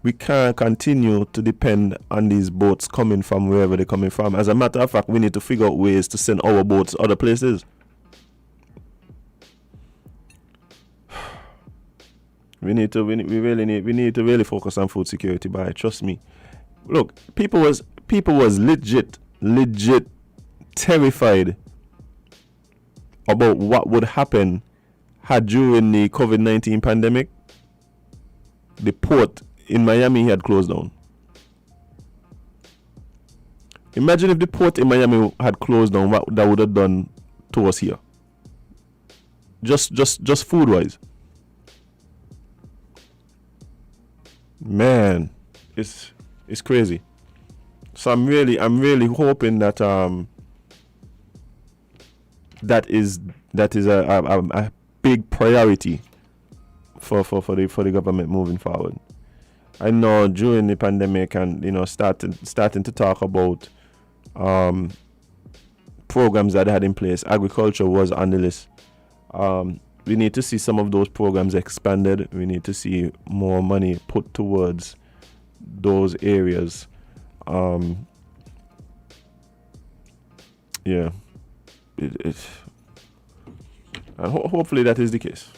We can't continue to depend on these boats coming from wherever they're coming from. As a matter of fact, we need to figure out ways to send our boats other places. We need to really focus on food security. But trust me, look, people was legit terrified about what would happen had during the COVID-19 pandemic the port in Miami had closed down. Imagine if the port in Miami had closed down, what that would have done to us here. Just food wise. Man, it's crazy. So I'm really hoping that that is a big priority for the government moving forward. I know during the pandemic and starting to talk about programs that they had in place, agriculture was on the list. We need to see some of those programs expanded. We need to see more money put towards those areas. Yeah. And hopefully that is the case.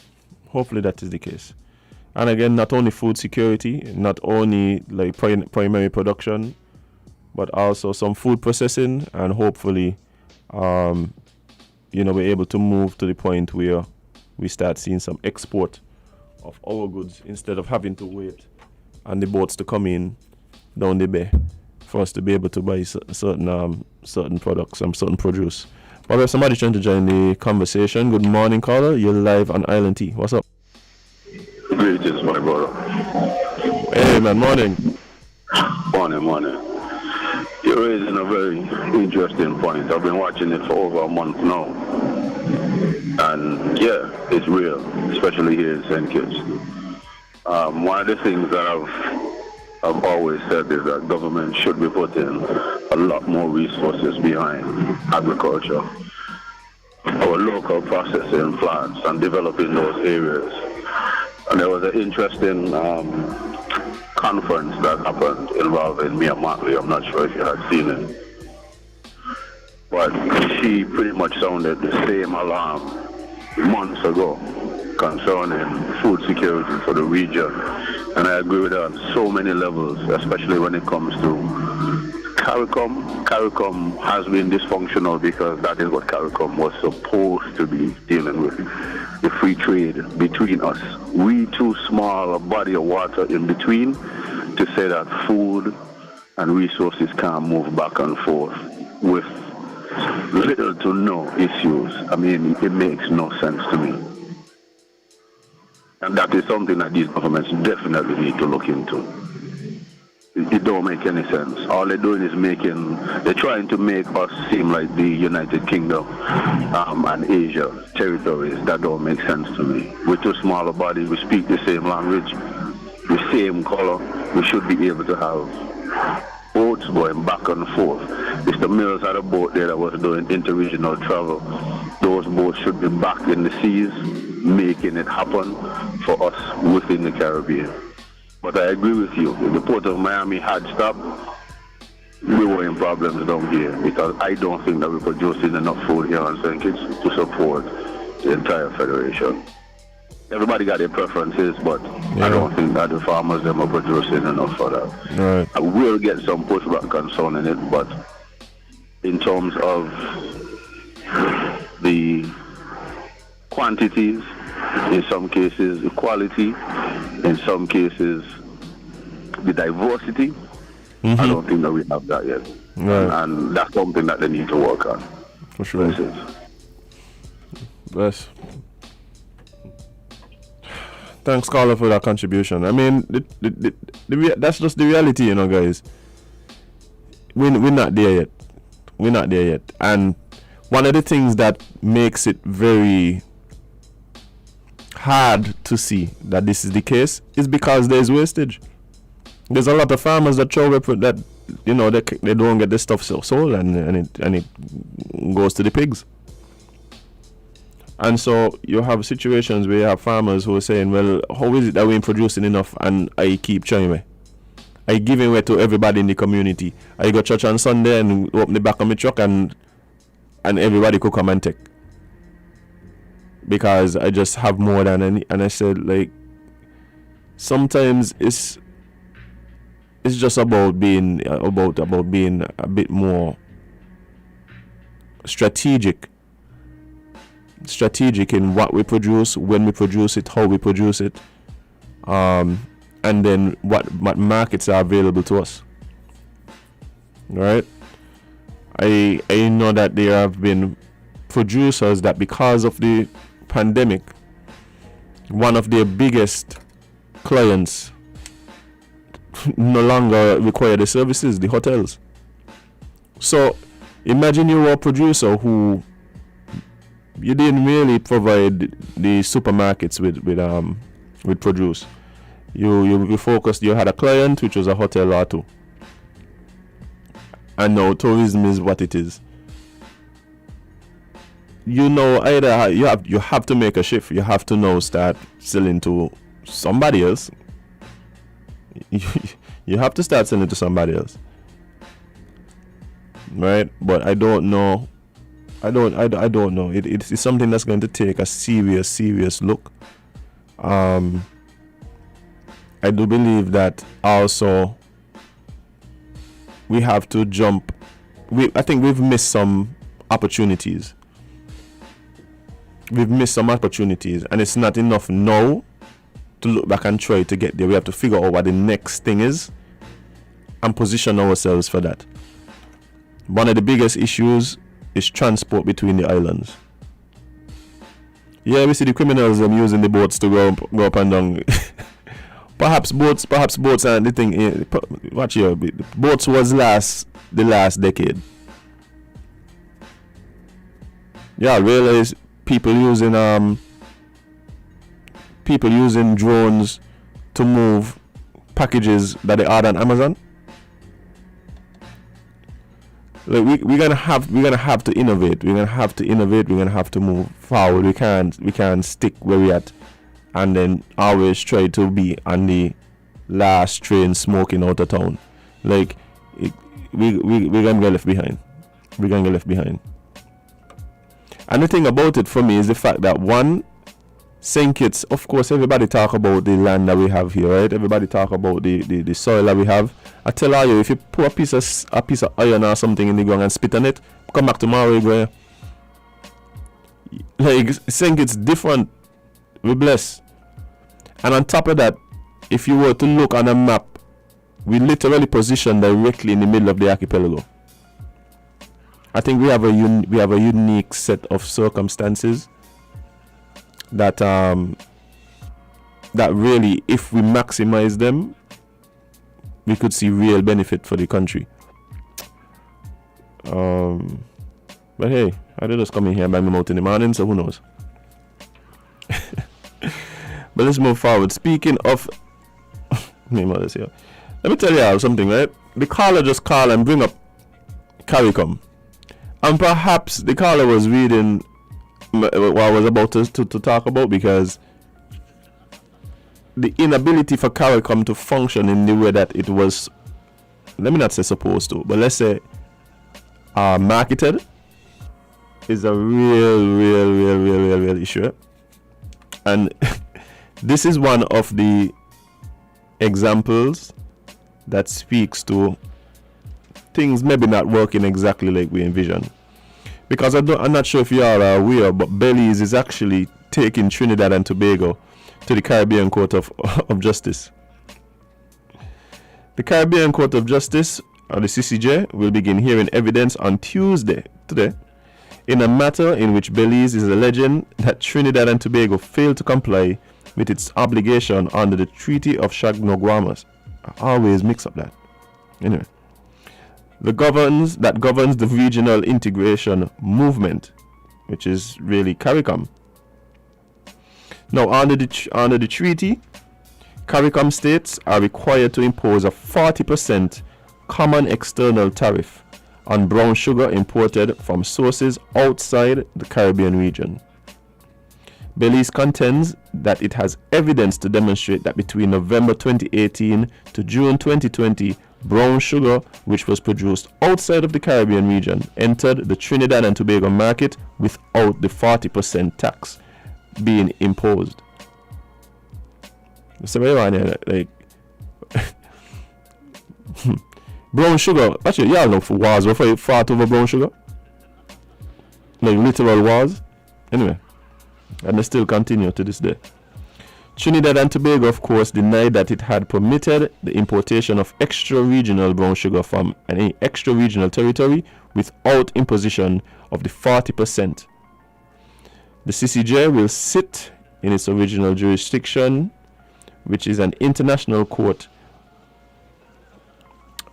And again, not only food security, not only like primary production, but also some food processing, and hopefully, we're able to move to the point where we start seeing some export of our goods instead of having to wait on the boats to come in down the bay for us to be able to buy certain products and certain produce. But we have somebody trying to join the conversation. Good morning, caller. You're live on Island T. What's up? Greetings, my brother. Hey, man. Morning. Morning. You're raising a very interesting point. I've been watching it for over a month now. And yeah, it's real, especially here in St. Kitts. One of the things that I've always said is that government should be putting a lot more resources behind agriculture, our local processing plants, and developing those areas. And there was an interesting conference that happened involving Mia Motley. I'm not sure if you had seen it. But she pretty much sounded the same alarm months ago concerning food security for the region. And I agree with her on so many levels, especially when it comes to CARICOM. CARICOM has been dysfunctional because that is what CARICOM was supposed to be dealing with. The free trade between us. We too small a body of water in between to say that food and resources can't move back and forth with little to no issues. I mean, it makes no sense to me. And that is something that these governments definitely need to look into. It don't make any sense. All they're doing is they're trying to make us seem like the United Kingdom and Asia territories. That don't make sense to me. We're too small a body, we speak the same language, the same color. We should be able to have boats going back and forth. Mr. Mills had a boat there that was doing interregional travel. Those boats should be back in the seas, making it happen for us within the Caribbean. But I agree with you. If the Port of Miami had stopped, we were in problems down here, because I don't think that we're producing enough food here on St. Kitts to support the entire federation. Everybody got their preferences, but I don't think that the farmers them are producing enough for that. Right. I will get some pushback concerning it, but in terms of the quantities, in some cases the quality, in some cases the diversity, I don't think that we have that yet. Right. And that's something that they need to work on. For sure. Bless. Thanks, caller, for that contribution. I mean, that's just the reality, guys. We're not there yet. And one of the things that makes it very hard to see that this is the case is because there's wastage. There's a lot of farmers that show up that they don't get the stuff sold, and it goes to the pigs. And so you have situations where you have farmers who are saying, well, how is it that we're producing enough and I keep trying away? I give away to everybody in the community. I go to church on Sunday and open the back of my truck and everybody could come and take. Because I just have more than any. And I said, like, sometimes it's just about being being a bit more strategic in what we produce, when we produce it, how we produce it, and then what markets are available to us. Right? I know that there have been producers that, because of the pandemic, one of their biggest clients no longer require the services, the hotels. So imagine you were a producer who you didn't really provide the supermarkets with produce. You focused, you had a client which was a hotel or two. And now tourism is what it is. You know, either you have to make a shift. You have to now start selling to somebody else. You have to start selling to somebody else, right? But I don't know. I don't know. It's something that's going to take a serious look. I do believe that also we have to jump. I think we've missed some opportunities. And it's not enough now to look back and try to get there. We have to figure out what the next thing is and position ourselves for that. One of the biggest issues is transport between the islands. Yeah, we see the criminals using the boats to go up and down. Perhaps boats aren't the thing. Watch here. Boats was the last decade. Yeah, realize people using drones to move packages that they order on Amazon. Like we're gonna have to innovate. We're gonna have to move forward. We can't stick where we at and then always try to be on the last train smoking out of town. Like we're gonna get left behind. And the thing about it for me is the fact that one, St. Kitts, of course, everybody talk about the land that we have here, right? Everybody talk about the soil that we have. I tell you, if you put a piece of iron or something in the ground and spit on it, come back tomorrow, you go. Like St. Kitts different. We're blessed. And on top of that, if you were to look on a map, we literally positioned directly in the middle of the archipelago. I think we have a unique set of circumstances that really, if we maximize them, we could see real benefit for the country. But hey, I did just come in here by my mouth in the morning, so who knows? But let's move forward. Speaking of let me tell you something, right? The caller just called and bring up CARICOM. And perhaps the caller was reading what I was about to talk about, because the inability for CARICOM to function in the way that it was, let me not say supposed to, but let's say marketed, is a real issue. And this is one of the examples that speaks to things maybe not working exactly like we envision. Because I'm not sure if you are aware, but Belize is actually taking Trinidad and Tobago to the Caribbean Court of Justice. The Caribbean Court of Justice, or the CCJ, will begin hearing evidence on Tuesday, today, in a matter in which Belize is alleging that Trinidad and Tobago failed to comply with its obligation under the Treaty of Chagnoguamas. I always mix up that. Anyway. That governs the regional integration movement, which is really CARICOM. Now, under the treaty, CARICOM states are required to impose a 40% common external tariff on brown sugar imported from sources outside the Caribbean region. Belize contends that it has evidence to demonstrate that between November 2018 to June 2020, brown sugar, which was produced outside of the Caribbean region, entered the Trinidad and Tobago market without the 40% tax being imposed. So like brown sugar. Actually, y'all know for wars before you fought over brown sugar. Like literal wars. Anyway, and they still continue to this day. Trinidad and Tobago, of course, denied that it had permitted the importation of extra-regional brown sugar from any extra-regional territory without imposition of the 40%. The CCJ will sit in its original jurisdiction, which is an international court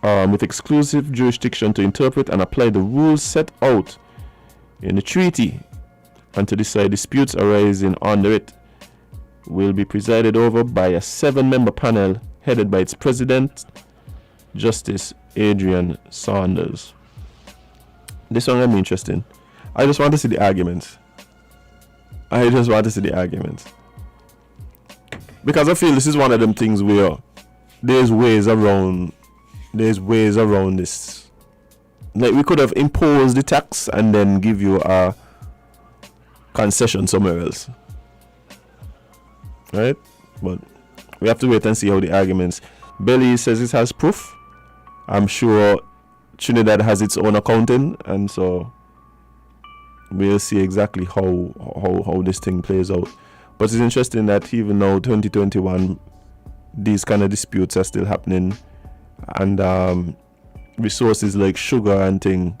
with exclusive jurisdiction to interpret and apply the rules set out in the treaty and to decide disputes arising under it. Will be presided over by a 7-member panel headed by its president, Justice Adrian Saunders. This one will be interesting. I just want to see the arguments. Because I feel this is one of them things where there's ways around this. Like we could have imposed the tax and then give you a concession somewhere else. Right? But we have to wait and see how the arguments. Belly says it has proof. I'm sure Trinidad has its own accounting, and so we'll see exactly how this thing plays out. But it's interesting that even now 2021 these kind of disputes are still happening, and resources like sugar and thing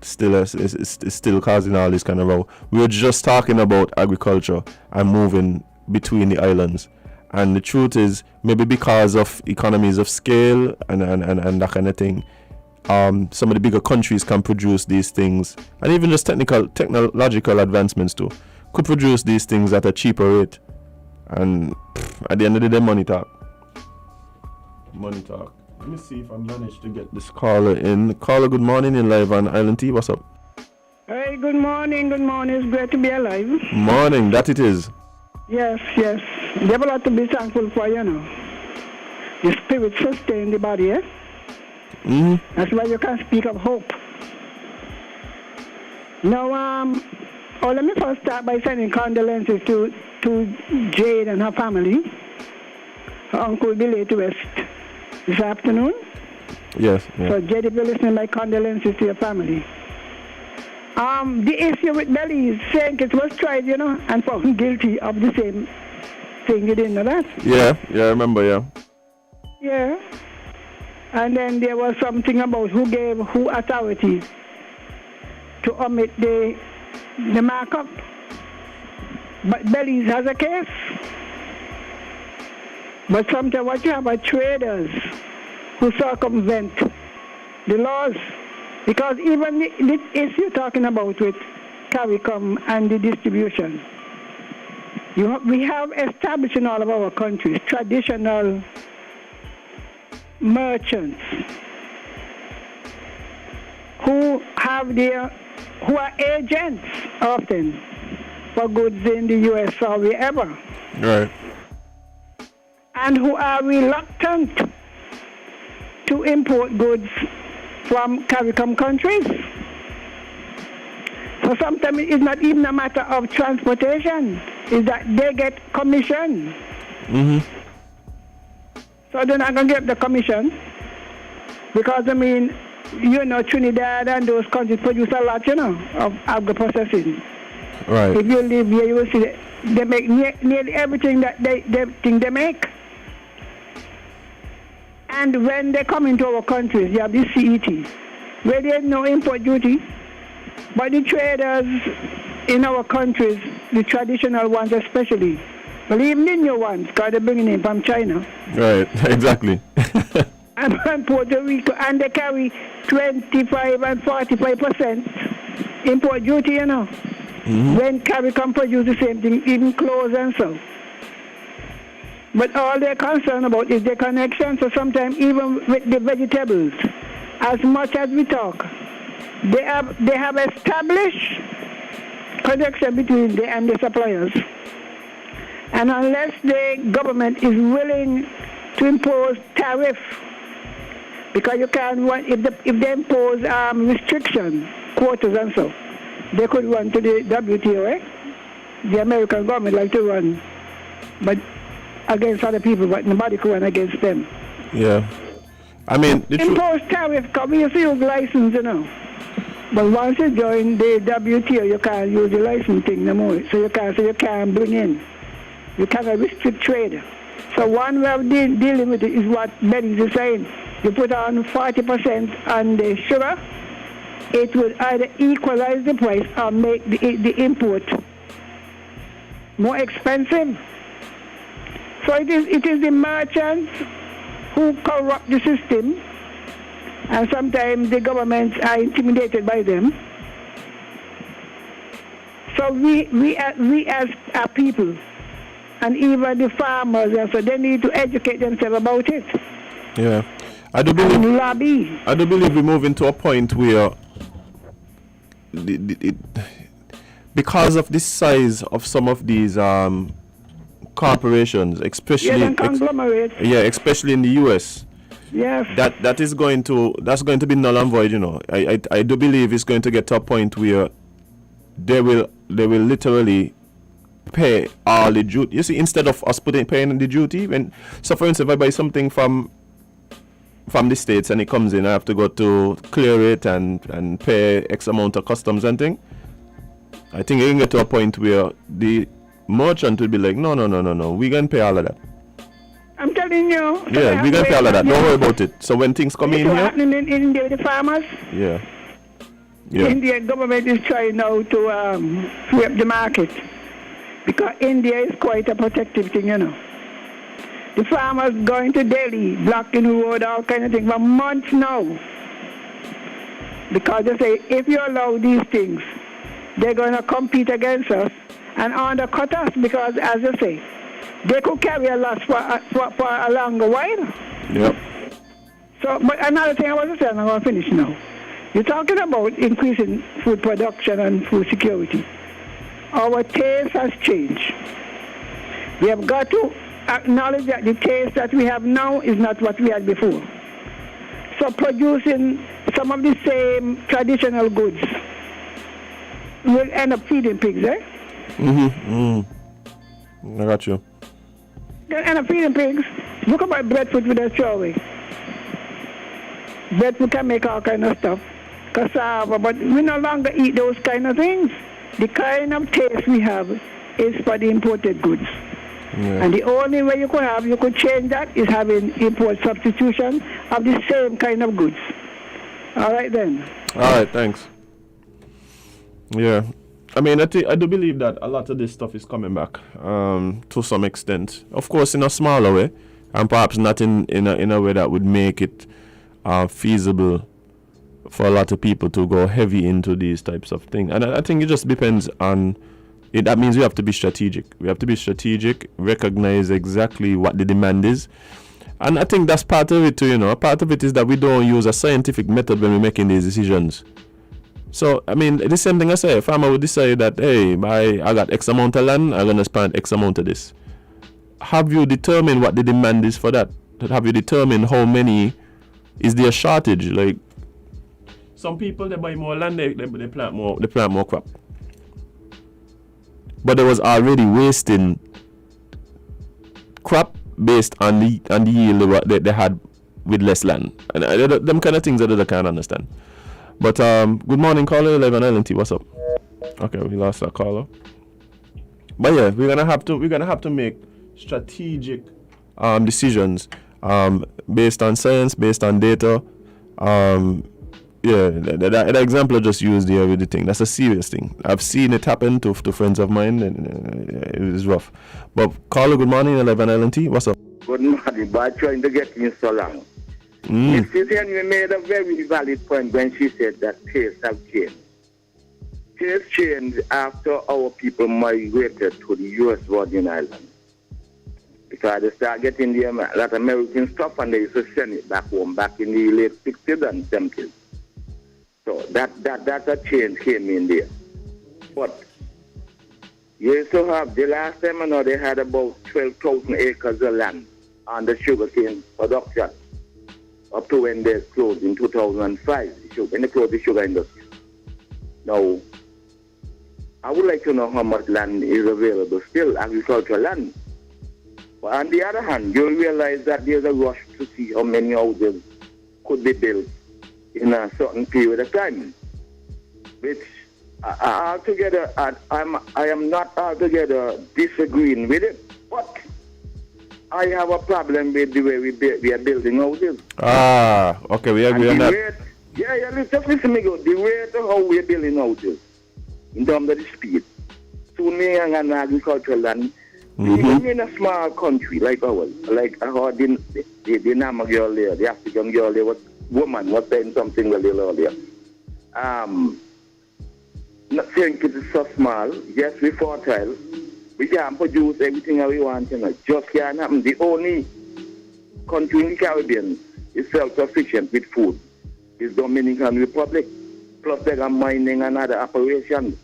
is still causing all this kind of row. We were just talking about agriculture and moving between the islands, and the truth is maybe because of economies of scale and that kind of thing, some of the bigger countries can produce these things, and even just technological advancements too could produce these things at a cheaper rate, and at the end of the day, money talk. Let me see if I managed to get this caller in. Caller, good morning in live on Island T. What's up? Hey, good morning. It's great to be alive. Morning, that it is. Yes. There's a lot to be thankful for, you know. The spirit sustains the body, eh? Mm-hmm. That's why you can speak of hope. Now, let me first start by sending condolences to Jade and her family. Her uncle Billy to West. This afternoon? Yes. Yeah. So, Jade, if you're listening, my condolences to your family. The issue with Belly is saying it was tried, you know, and found guilty of the same thing. You didn't know that? Yeah, I remember, yeah. Yeah. And then there was something about who gave who authority to omit the markup. But Belly's has a case. But sometimes what you have are traders who circumvent the laws. Because even the issue you're talking about with CARICOM and the distribution, we have established in all of our countries traditional merchants who are agents often for goods in the US or wherever. Right. And who are reluctant to import goods from CARICOM countries. So sometimes it's not even a matter of transportation, it's that they get commission. Mm-hmm. So they're not going to get the commission because, I mean, you know, Trinidad and those countries produce a lot, you know, of agro-processing. Right. If you live here, you will see they make nearly everything that they think they make. And when they come into our countries, you have this CET, where there's no import duty. But the traders in our countries, the traditional ones especially, well, even the new ones, because they're bringing in from China. Right, exactly. And Puerto Rico, and they carry 25 and 45% import duty, you know. Mm-hmm. When CARICOM produce the same thing, even clothes and so. But all they're concerned about is the connection. So sometimes even with the vegetables, as much as we talk, they have established connection between them and the suppliers. And unless the government is willing to impose tariff, because you can't run, if they impose restriction, quotas and so, they could run to the WTO, eh? The American government like to run but against other people, but nobody could run against them. Yeah. I mean, the truth. Impose tariff come with your license, you know. But once you join the WTO, you can't use the license thing no more. So you can't bring in. You cannot restrict trade. So one way of dealing with it is what Benny is saying. You put on 40% on the sugar, it will either equalize the price or make the import more expensive. So it is the merchants who corrupt the system, and sometimes the governments are intimidated by them. So we as a people, and even the farmers, so they need to educate themselves about it. Yeah. I do believe lobby. I do believe we're moving to a point where because of the size of some of these corporations, especially especially in the US. Yes. That's going to be null and void, you know. I do believe it's going to get to a point where they will literally pay all the duty. You see, instead of us paying the duty, so for instance, if I buy something from the States and it comes in, I have to go to clear it and pay X amount of customs and thing. I think you can get to a point where the merchant will be like, no, we're going to pay all of that. I'm telling you. Yeah, we're going to pay all of that. Don't worry about it. So when things come in here. happening in India with the farmers. Yeah. The Indian government is trying now to free up the market. Because India is quite a protective thing, you know. The farmers going to Delhi, blocking the road, all kind of things for months now. Because they say, if you allow these things, they're going to compete against us and undercut us, because, as you say, they could carry a loss for a longer while. Yep. So, but another thing I want to say, and I'm going to finish now. You're talking about increasing food production and food security. Our taste has changed. We have got to acknowledge that the taste that we have now is not what we had before. So producing some of the same traditional goods will end up feeding pigs, eh? I got you. They'll end up feeding pigs. Look about breadfruit with a strawberry. Breadfruit can make all kind of stuff. Cassava, but we no longer eat those kind of things. The kind of taste we have is for the imported goods. Yeah. And the only way you could change that is having import substitution of the same kind of goods. All right then. All right, thanks. Yeah. I mean, I do believe that a lot of this stuff is coming back to some extent. Of course, in a smaller way, and perhaps not in a way that would make it feasible for a lot of people to go heavy into these types of things. And I think it just depends on it. That means we have to be strategic. We have to be strategic, recognize exactly what the demand is. And I think that's part of it too, you know. Part of it is that we don't use a scientific method when we're making these decisions. So, I mean, the same thing I say, a farmer would decide that, hey, I got X amount of land, I'm going to spend X amount of this. Have you determined what the demand is for that? Have you determined how many, is there a shortage? Like, some people, they buy more land, they plant more crop. But they was already wasting crop based on the yield they had with less land. And them kind of things that I can't understand. But good morning, caller 11 LNT. What's up? Okay, we lost that caller. But yeah, we're gonna have to make strategic decisions based on science, based on data. Yeah, the example I just used there with the thing, that's a serious thing. I've seen it happen to friends of mine, and it was rough. But caller, good morning, 11 LNT. What's up? Good morning, but trying to get in so long. Mrs. Henry made a very valid point when she said that tastes have changed. Tastes changed after our people migrated to the U.S. Virgin Islands. Because they start getting that American stuff and they used to send it back home back in the late 60s and 70s. So that a change came in there. But you used to have, the last time I know they had about 12,000 acres of land on the sugarcane production. Up to when they closed in 2005, when they closed the sugar industry. Now, I would like to know how much land is available still, agricultural land. But on the other hand, you'll realize that there's a rush to see how many houses could be built in a certain period of time, which I am not altogether disagreeing with it, but I have a problem with the way we are building houses. Okay, we agree on that. Just listen me go. The rate of how we are building houses, in terms of the speed, to me and an agricultural land, even in a small country like ours, like I heard the Nama girl there, the African girl there, woman was saying something a little earlier. Not saying it is so small. Yes, we're fertile. We can produce everything that we want, Just can't happen. The only country in the Caribbean is self-sufficient with food is Dominican Republic. Plus they are mining and other operations,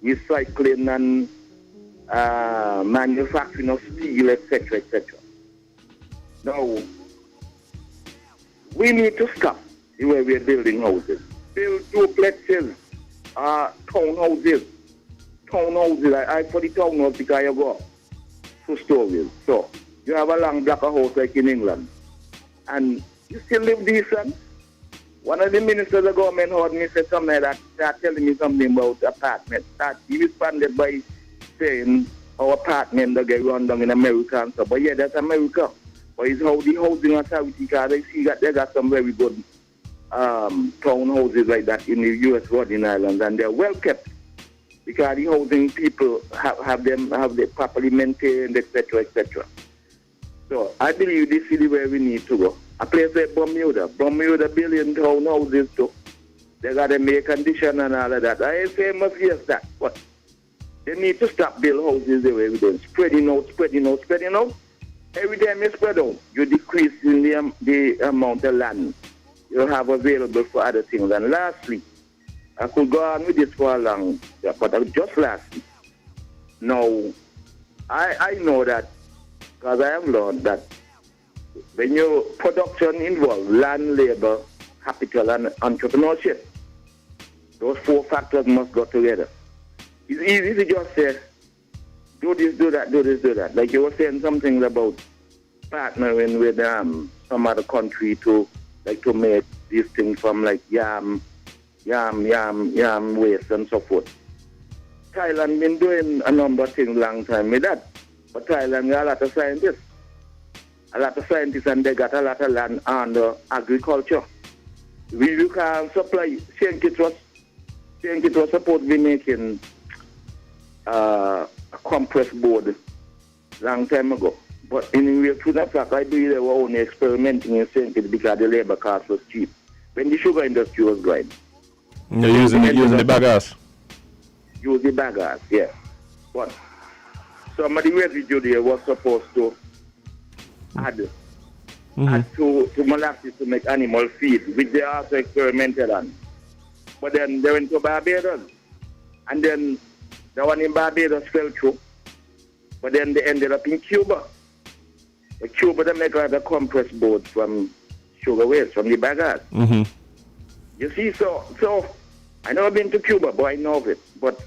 recycling and manufacturing of steel, etc., etc. Now, we need to stop the way we are building houses. Build duplexes, townhouses. I for the townhouse because you go 2 stories. So you have a long block of house like in England, and you still live decent. One of the ministers of the government heard me say something like that, start telling me something about apartments. He responded by saying our apartment that get run down in America and stuff. But yeah, that's America. But it's how the housing authority, because they see that they got some very good townhouses like that in the U.S. Virgin Islands, and they're well kept because the housing people have them properly maintained, etc., etc. So I believe this is where we need to go. A place like Bermuda building townhouses too. They got them air condition and all of that. I ain't saying must yes that, but they need to stop building houses the way we're doing. Spreading out. Every time you spread out, you decrease in the amount of land you have available for other things. And lastly, I could go on with this for a long, but just lastly, now, I know that, because I have learned that when your production involves land, labor, capital, and entrepreneurship, those 4 factors must go together. It's easy to just say, do this, do that, do this, do that. Like you were saying something about partnering with some other country to make these things from like yam waste and so forth. Thailand been doing a number of things long time with that. But Thailand got a lot of scientists. And they got a lot of land under agriculture. You can supply, Saint-Kitts was supposed to be making a compressed board long time ago. But in real truth and fact, I believe they were only experimenting in Saint-Kitts because the labor cost was cheap. When the sugar industry was going. You're using the bagasse? Use the bagasse, yeah. But some of the residue there was supposed to add to molasses to make animal feed, which they also experimented on. But then they went to Barbados. And then the one in Barbados fell through. But then they ended up in Cuba. But Cuba, they make like a compressed board from sugar waste, from the bagasse. You see, so I never been to Cuba, but I know of it. But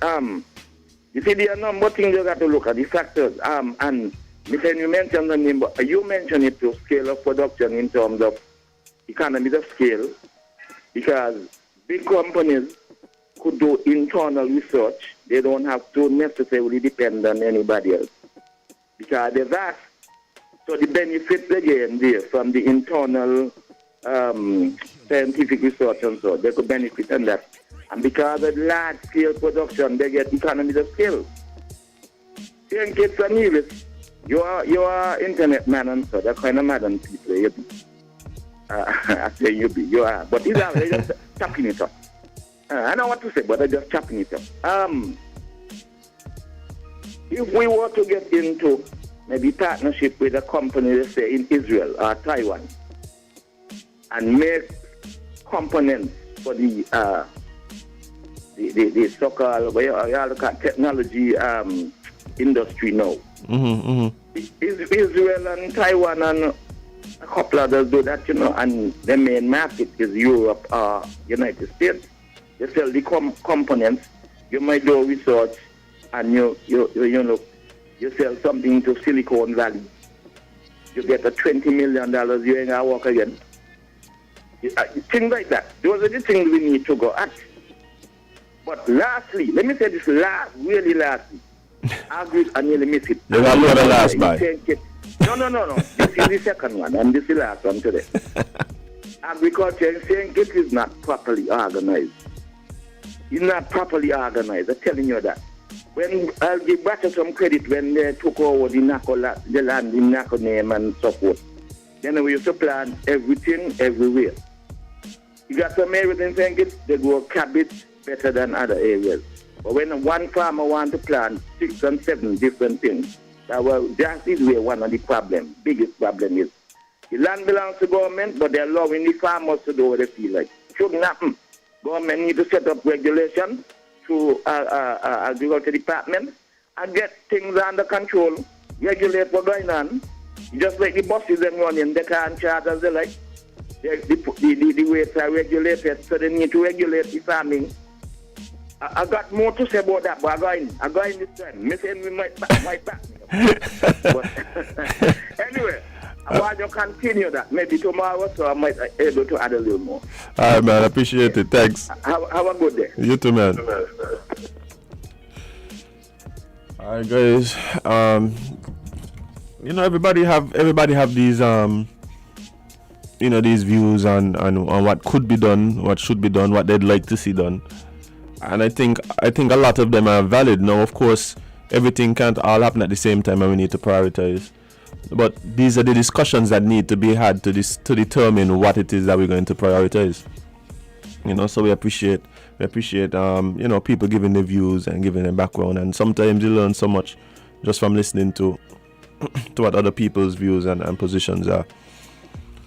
you see, there are a number of things you got to look at, the factors. And you mentioned the name, but you mentioned it to scale of production in terms of economies of scale, because big companies could do internal research. They don't have to necessarily depend on anybody else, because they're vast. So the benefits again there from the internal scientific research and so they could benefit on that. And because of large scale production, they get economies of scale. Saying kids and Nevis, you are internet man and so that kind of madam people. I say you are, but these are just chopping it up. I know what to say, but they're just chopping it up. If we were to get into maybe partnership with a company, let's say in Israel or Taiwan, and make components for the so-called technology industry now. Israel and Taiwan and a couple others do that, and the main market is Europe or United States. You sell the components, you might do research, and you sell something to Silicon Valley you get a $20 million, you ain't gonna work again. Things like that. Those are the things we need to go at. But lastly, let me say this really lastly. I nearly miss it. You got the last by. No. This is the second one, and this is the last one today. Agriculture in St. Kitts is not properly organized. It's not properly organized. I'm telling you that. When I'll give back some credit when they took over the land in Nako name and so forth. Then we used to plant everything everywhere. You got some areas in St. Kitts, they grow cabbage better than other areas. But when one farmer wants to plant 6 and 7 different things, that is where one of the biggest problem is. The land belongs to government, but they're allowing the farmers to do what they feel like. Shouldn't happen. Government need to set up regulations through agriculture department and get things under control, regulate what's going on. Just like the buses and running, they can't charge as they like. The weights are regulated, so they need to regulate the farming. I got more to say about that, but I'm going this time. Me saying we might back me. But anyway, I want to continue that. Maybe tomorrow, so I might be able to add a little more. All right, man. I appreciate it. Thanks. Have a good day. You too, man. All right, guys. Everybody have these these views on what could be done, what should be done, what they'd like to see done. And I think a lot of them are valid. Now, of course, everything can't all happen at the same time, and we need to prioritize. But these are the discussions that need to be had to determine what it is that we're going to prioritize. So we appreciate people giving their views and giving their background, and sometimes you learn so much just from listening to what other people's views and positions are.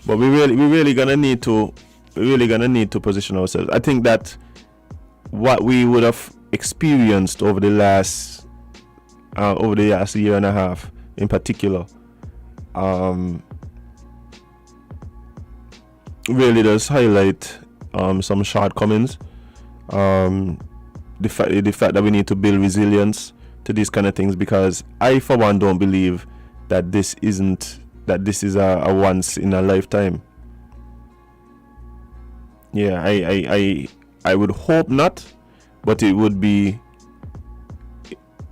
But we really gonna need to position ourselves. I think that what we would have experienced over the last year and a half in particular really does highlight some shortcomings. The fact that we need to build resilience to these kind of things, because I for one don't believe that this is a once in a lifetime. Yeah, I would hope not, but it would be.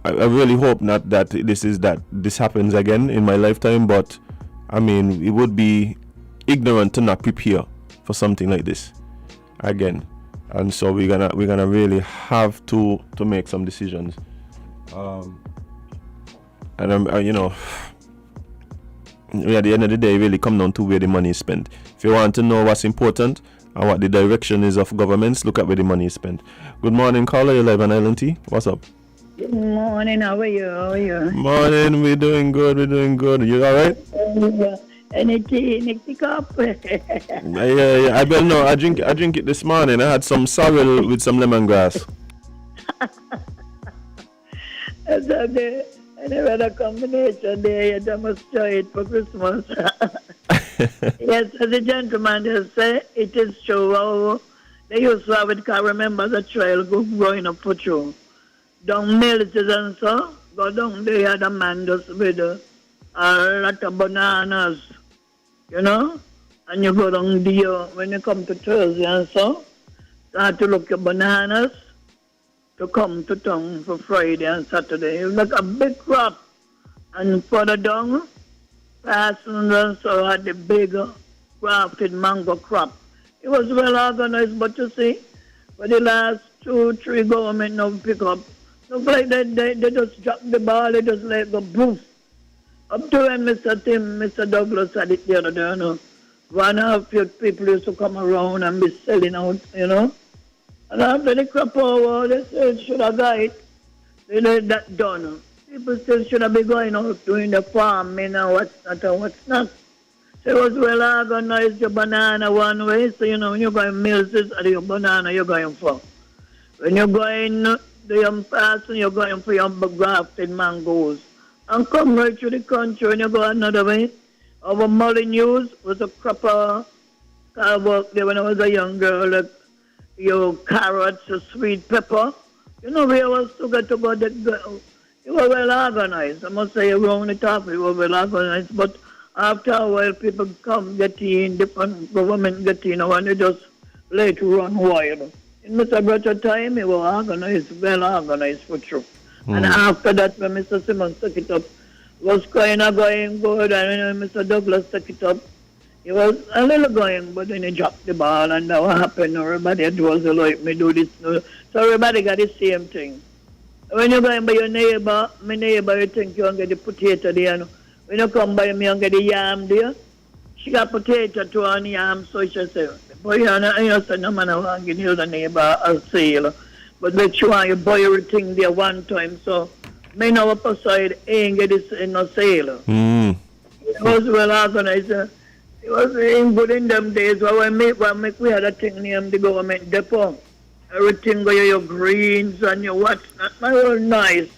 I really hope not that this happens again in my lifetime. But I mean, it would be ignorant to not prepare for something like this again, and so we're gonna really have to make some decisions. And at the end of the day, really come down to where the money is spent. If you want to know what's important and what the direction is of governments, look at where the money is spent. Good morning, caller. You're live on Island T. What's up? Good morning. How are you? Morning. We're doing good. You all right? Anything up? Yeah. I don't know. I drink it this morning. I had some sorrel with some lemongrass. That's okay. And I had a combination there, you must try it for Christmas. Yes, as the gentleman just said, it is true how they used to have it, because I remember the trail growing up for true. Down Mills and so, go down there, had a man just with a lot of bananas, and you go down there, when you come to Thursday and so, start to look at bananas, to come to town for Friday and Saturday. It was like a big crop. And further down, Parsons and so had the big grafted mango crop. It was well organized, but you see, for the last 2-3 government now pick up, look like they just drop the ball, they just let go boof. Up to when Mr. Douglas had it the other day, 1.5 people used to come around and be selling out, And after the crop over, they said should have got it. They let that done. People still should have been going out doing the farming and what's not and what's not. So it was well organized, your banana one way. So, when you're going Mills, it's your banana you're going for. When you're going to your Parsons, you're going for your grafted mangoes. And come right through the country when you go another way. Over Molyneux was a crop I worked there when I was a young girl. Like, your carrots, your sweet pepper. Where was to go you were well organized. I must say around the top, you were well organized. But After a while, people come get in, different government get in, and they just let it run wild. In Mr. Brother time, it was organized, well organized for true. And after that, when Mr. Simmons took it up, it was kind of going good, and when Mr. Douglas took it up, it was a little going, but then he dropped the ball, and that what happened. Everybody was like, me do this. So everybody got the same thing. When you go by your neighbor, my neighbor, you think you get the potato there. And when you come by me and get the yam there, she got potato too and yam, so she said, boy, you say, no man, I want to give the neighbor a sale. But make sure you buy everything there one time, so me know up aside ain't get this in no sale. It was well organized. It was good in them days when we had a thing named the government depot. Everything go your greens and your what's not my all nice.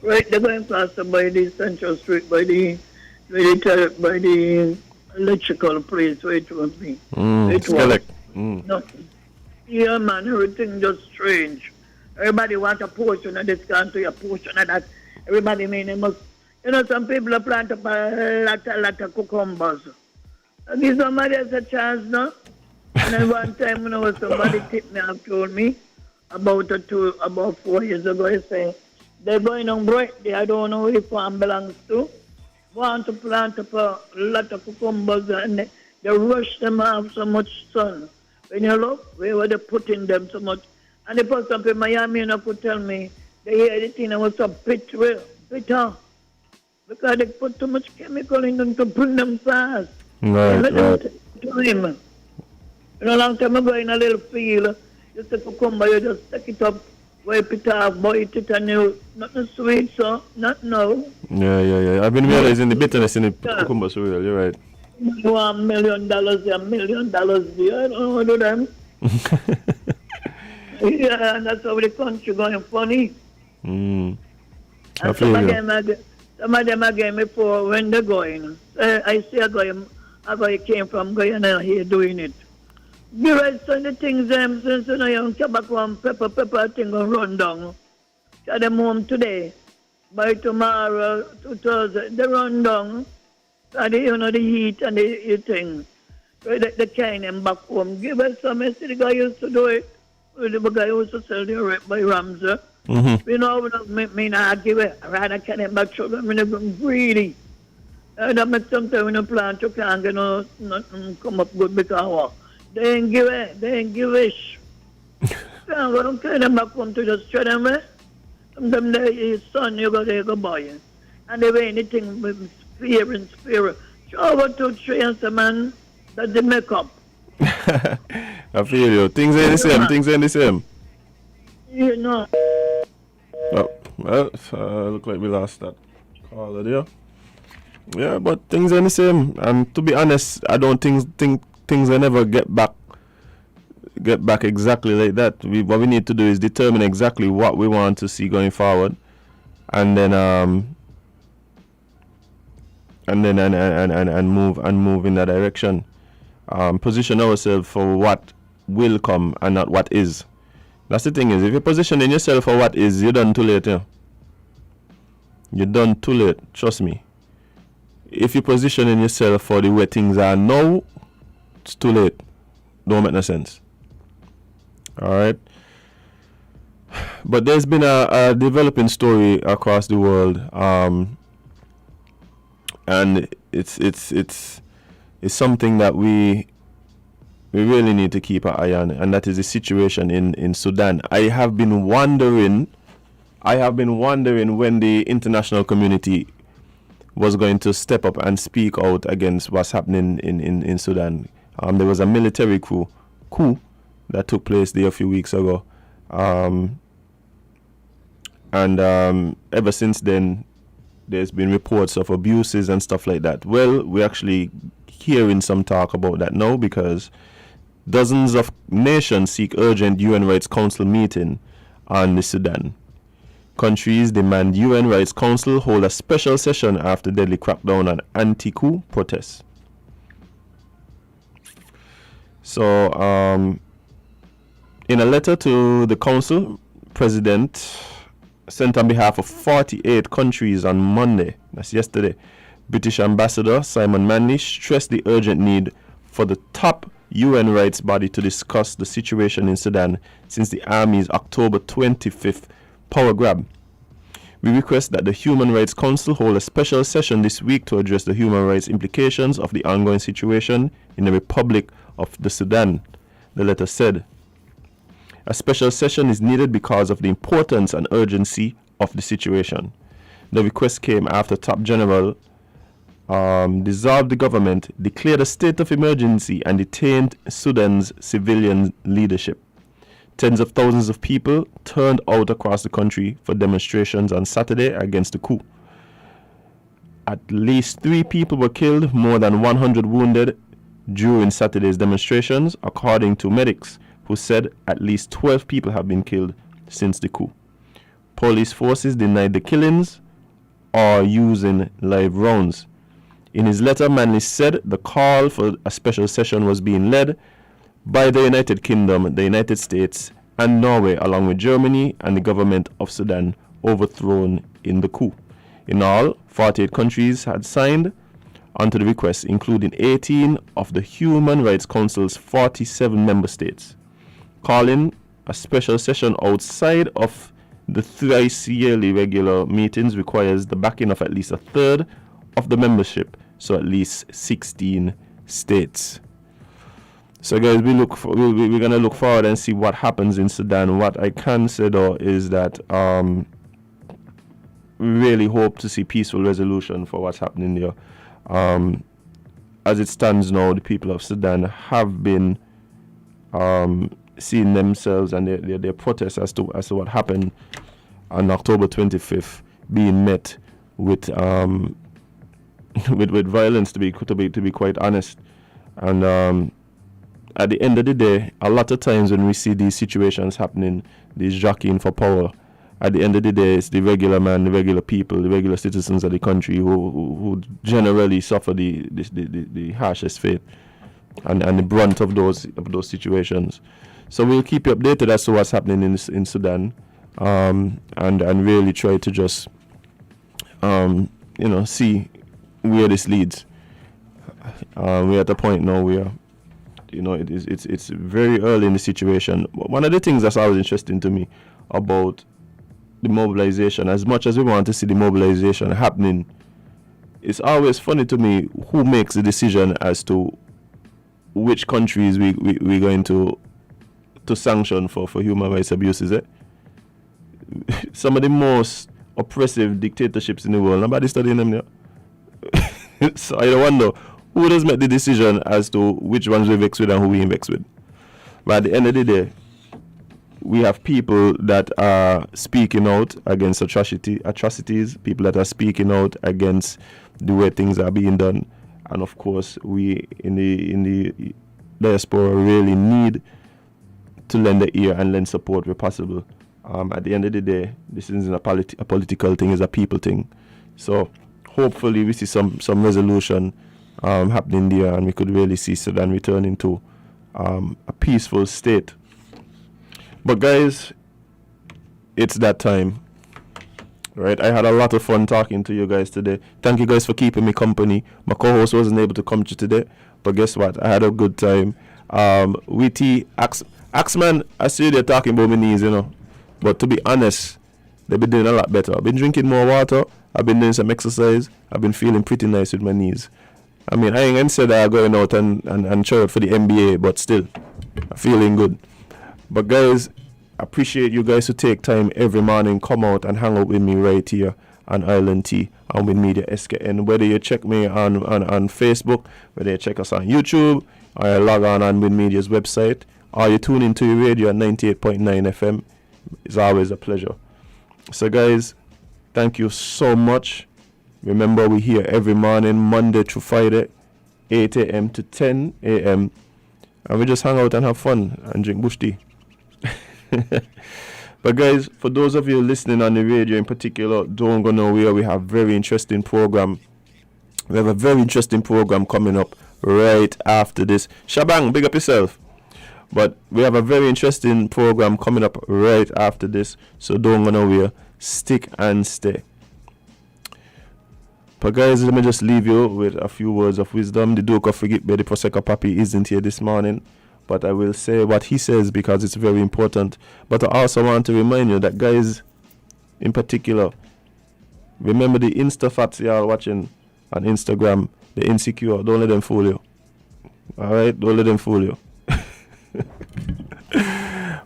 Right, they're going faster by the Central Street, by the electrical place where it was me. It was nothing. Yeah, man, everything just strange. Everybody want a portion of this country, a portion of that. Everybody mean they must. Some people plant up a lot of cucumbers. I give somebody else a chance, no? And then one time when somebody tipped me up, told me about 4 years ago, he said, they're going on break there, I don't know who farm belongs to. Want to plant up a lot of cucumbers and they rush them off so much sun. When you look, where were they putting them so much? And the person up in Miami, could tell me, they hear the thing that was so bitter. Because they put too much chemical in them to bring them fast. Right. Long time ago in a little field, just a cucumber, you just take it up, wipe it off, boil it, and you, nothing sweet, so, not now. Yeah. I've been realizing the bitterness in the cucumber cereal, you're right. You want $1 million there, $1 million there, I don't know what to do them. Yeah, and that's how the country going funny. I And feel you. some of them again before when they're going. I see a guy came from Guyana here doing it. The rest of the things them since young tobacco and pepper thing going run down. Get them home today. By tomorrow, 2000, they run down. And the heat and the thing. So they carry them back home. Give us some. I see the guy used to do it. The guy used to sell the rep by Ramsey. We don't me not give it. I rather carry them back to them. They're greedy. That makes sometimes when you plant, you can't get nothing come up good because they ain't give it. They ain't give it. Don't carry them back home to just throw them away. Sometimes his son, you go buy it. And they wear anything with fear and spirit. Show over 2, 3 and say, man, that's the makeup. I feel you. Things ain't the same. You know. Oh, well, look like we lost that caller there. Yeah, but things ain't the same. And to be honest, I don't think things will never get back exactly like that. What we need to do is determine exactly what we want to see going forward, and then move in that direction. Position ourselves for what will come and not what is. That's the thing is, if you're positioning yourself for what is, you're done too late. Yeah? You're done too late. Trust me. If you're positioning yourself for the way things are now, it's too late. Don't make no sense. All right. But there's been a developing story across the world, and it's something that we really need to keep an eye on, and that is the situation in Sudan. I have been wondering when the international community was going to step up and speak out against what's happening in Sudan. There was a military coup that took place there a few weeks ago. And ever since then, there's been reports of abuses and stuff like that. Well, we're actually hearing some talk about that now because dozens of nations seek urgent UN Rights Council meeting on the Sudan. Countries demand UN Rights Council hold a special session after deadly crackdown on anti-coup protests. So, in a letter to the council, President sent on behalf of 48 countries on Monday, that's yesterday, British Ambassador Simon Manley stressed the urgent need for the top UN rights body to discuss the situation in Sudan since the army's October 25th power grab. We request that the Human Rights Council hold a special session this week to address the human rights implications of the ongoing situation in the Republic of the Sudan, the letter said. A special session is needed because of the importance and urgency of the situation. The request came after Top General dissolved the government, declared a state of emergency, and detained Sudan's civilian leadership. Tens of thousands of people turned out across the country for demonstrations on Saturday against the coup. At least 3 people were killed, more than 100 wounded during Saturday's demonstrations, according to medics, who said at least 12 people have been killed since the coup. Police forces denied the killings or using live rounds. In his letter, Manley said the call for a special session was being led by the United Kingdom, the United States, and Norway, along with Germany and the government of Sudan, overthrown in the coup. In all, 48 countries had signed onto the request, including 18 of the Human Rights Council's 47 member states. Calling a special session outside of the thrice yearly regular meetings requires the backing of at least a third of the membership, so at least 16 states. So guys, we're gonna look forward and see what happens in Sudan. What I can say though is that we really hope to see peaceful resolution for what's happening there. As it stands now, the people of Sudan have been seeing themselves and their protests as to what happened on October 25th being met with violence, to be quite honest. And at the end of the day, a lot of times when we see these situations happening, these jockeying for power, at the end of the day, it's the regular man, the regular people, the regular citizens of the country who generally suffer the harshest fate and the brunt of those situations. So we'll keep you updated as to what's happening in Sudan, and really try to just see where this leads. We're at a point now where it's very early in the situation. One of the things that's always interesting to me about the mobilization, as much as we want to see the mobilization happening, it's always funny to me who makes the decision as to which countries we're going to sanction for human rights abuses. Some of the most oppressive dictatorships in the world, nobody studying them there. So I wonder who does make the decision as to which ones we vex with and who we vex with. But at the end of the day, we have people that are speaking out against atrocities, people that are speaking out against the way things are being done, and of course, we in the diaspora really need to lend the ear and lend support where possible. At the end of the day, this isn't a political thing; it's a people thing. So hopefully, we see some resolution happening there, and we could really see Sudan returning to a peaceful state. But guys, it's that time, right? I had a lot of fun talking to you guys today. Thank you guys for keeping me company. My co-host wasn't able to come to today, but guess what? I had a good time. Witty, Axman, I see they're talking about my knees, but to be honest, they've been doing a lot better. I've been drinking more water. I've been doing some exercise. I've been feeling pretty nice with my knees. I mean, I ain't gonna say that I'm going out and try out for the NBA, but still, I'm feeling good. But guys, I appreciate you guys who take time every morning, come out and hang out with me right here on Island T and with Media SKN. Whether you check me on Facebook, whether you check us on YouTube, or you log on with Media's website, or you tune into your radio at 98.9 FM, it's always a pleasure. So guys, thank you so much. Remember, we're here every morning, Monday through Friday, 8 a.m. to 10 a.m. And we just hang out and have fun and drink bush tea. But guys, for those of you listening on the radio in particular, don't go nowhere. We have very interesting program. We have a very interesting program coming up right after this. Shabang, big up yourself. But we have a very interesting program coming up right after this. So don't go nowhere. Stick and stay. But guys, let me just leave you with a few words of wisdom. The Duke of Forgitbe, the Prosecco Papi, isn't here this morning, but I will say what he says because it's very important. But I also want to remind you that, guys, in particular, remember the Insta-fats y'all watching on Instagram, the insecure. Don't let them fool you. Alright? Don't let them fool you.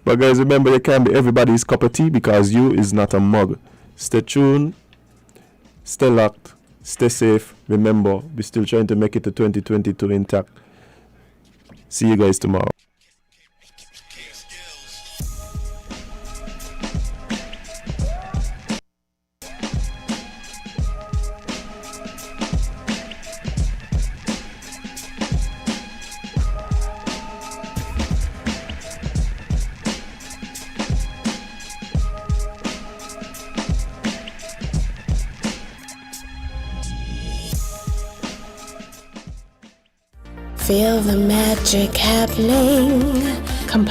But guys, remember, you can't be everybody's cup of tea because you is not a mug. Stay tuned. Stay locked. Stay safe. Remember, we're still trying to make it to 2022 intact. See you guys tomorrow. Feel the magic happening.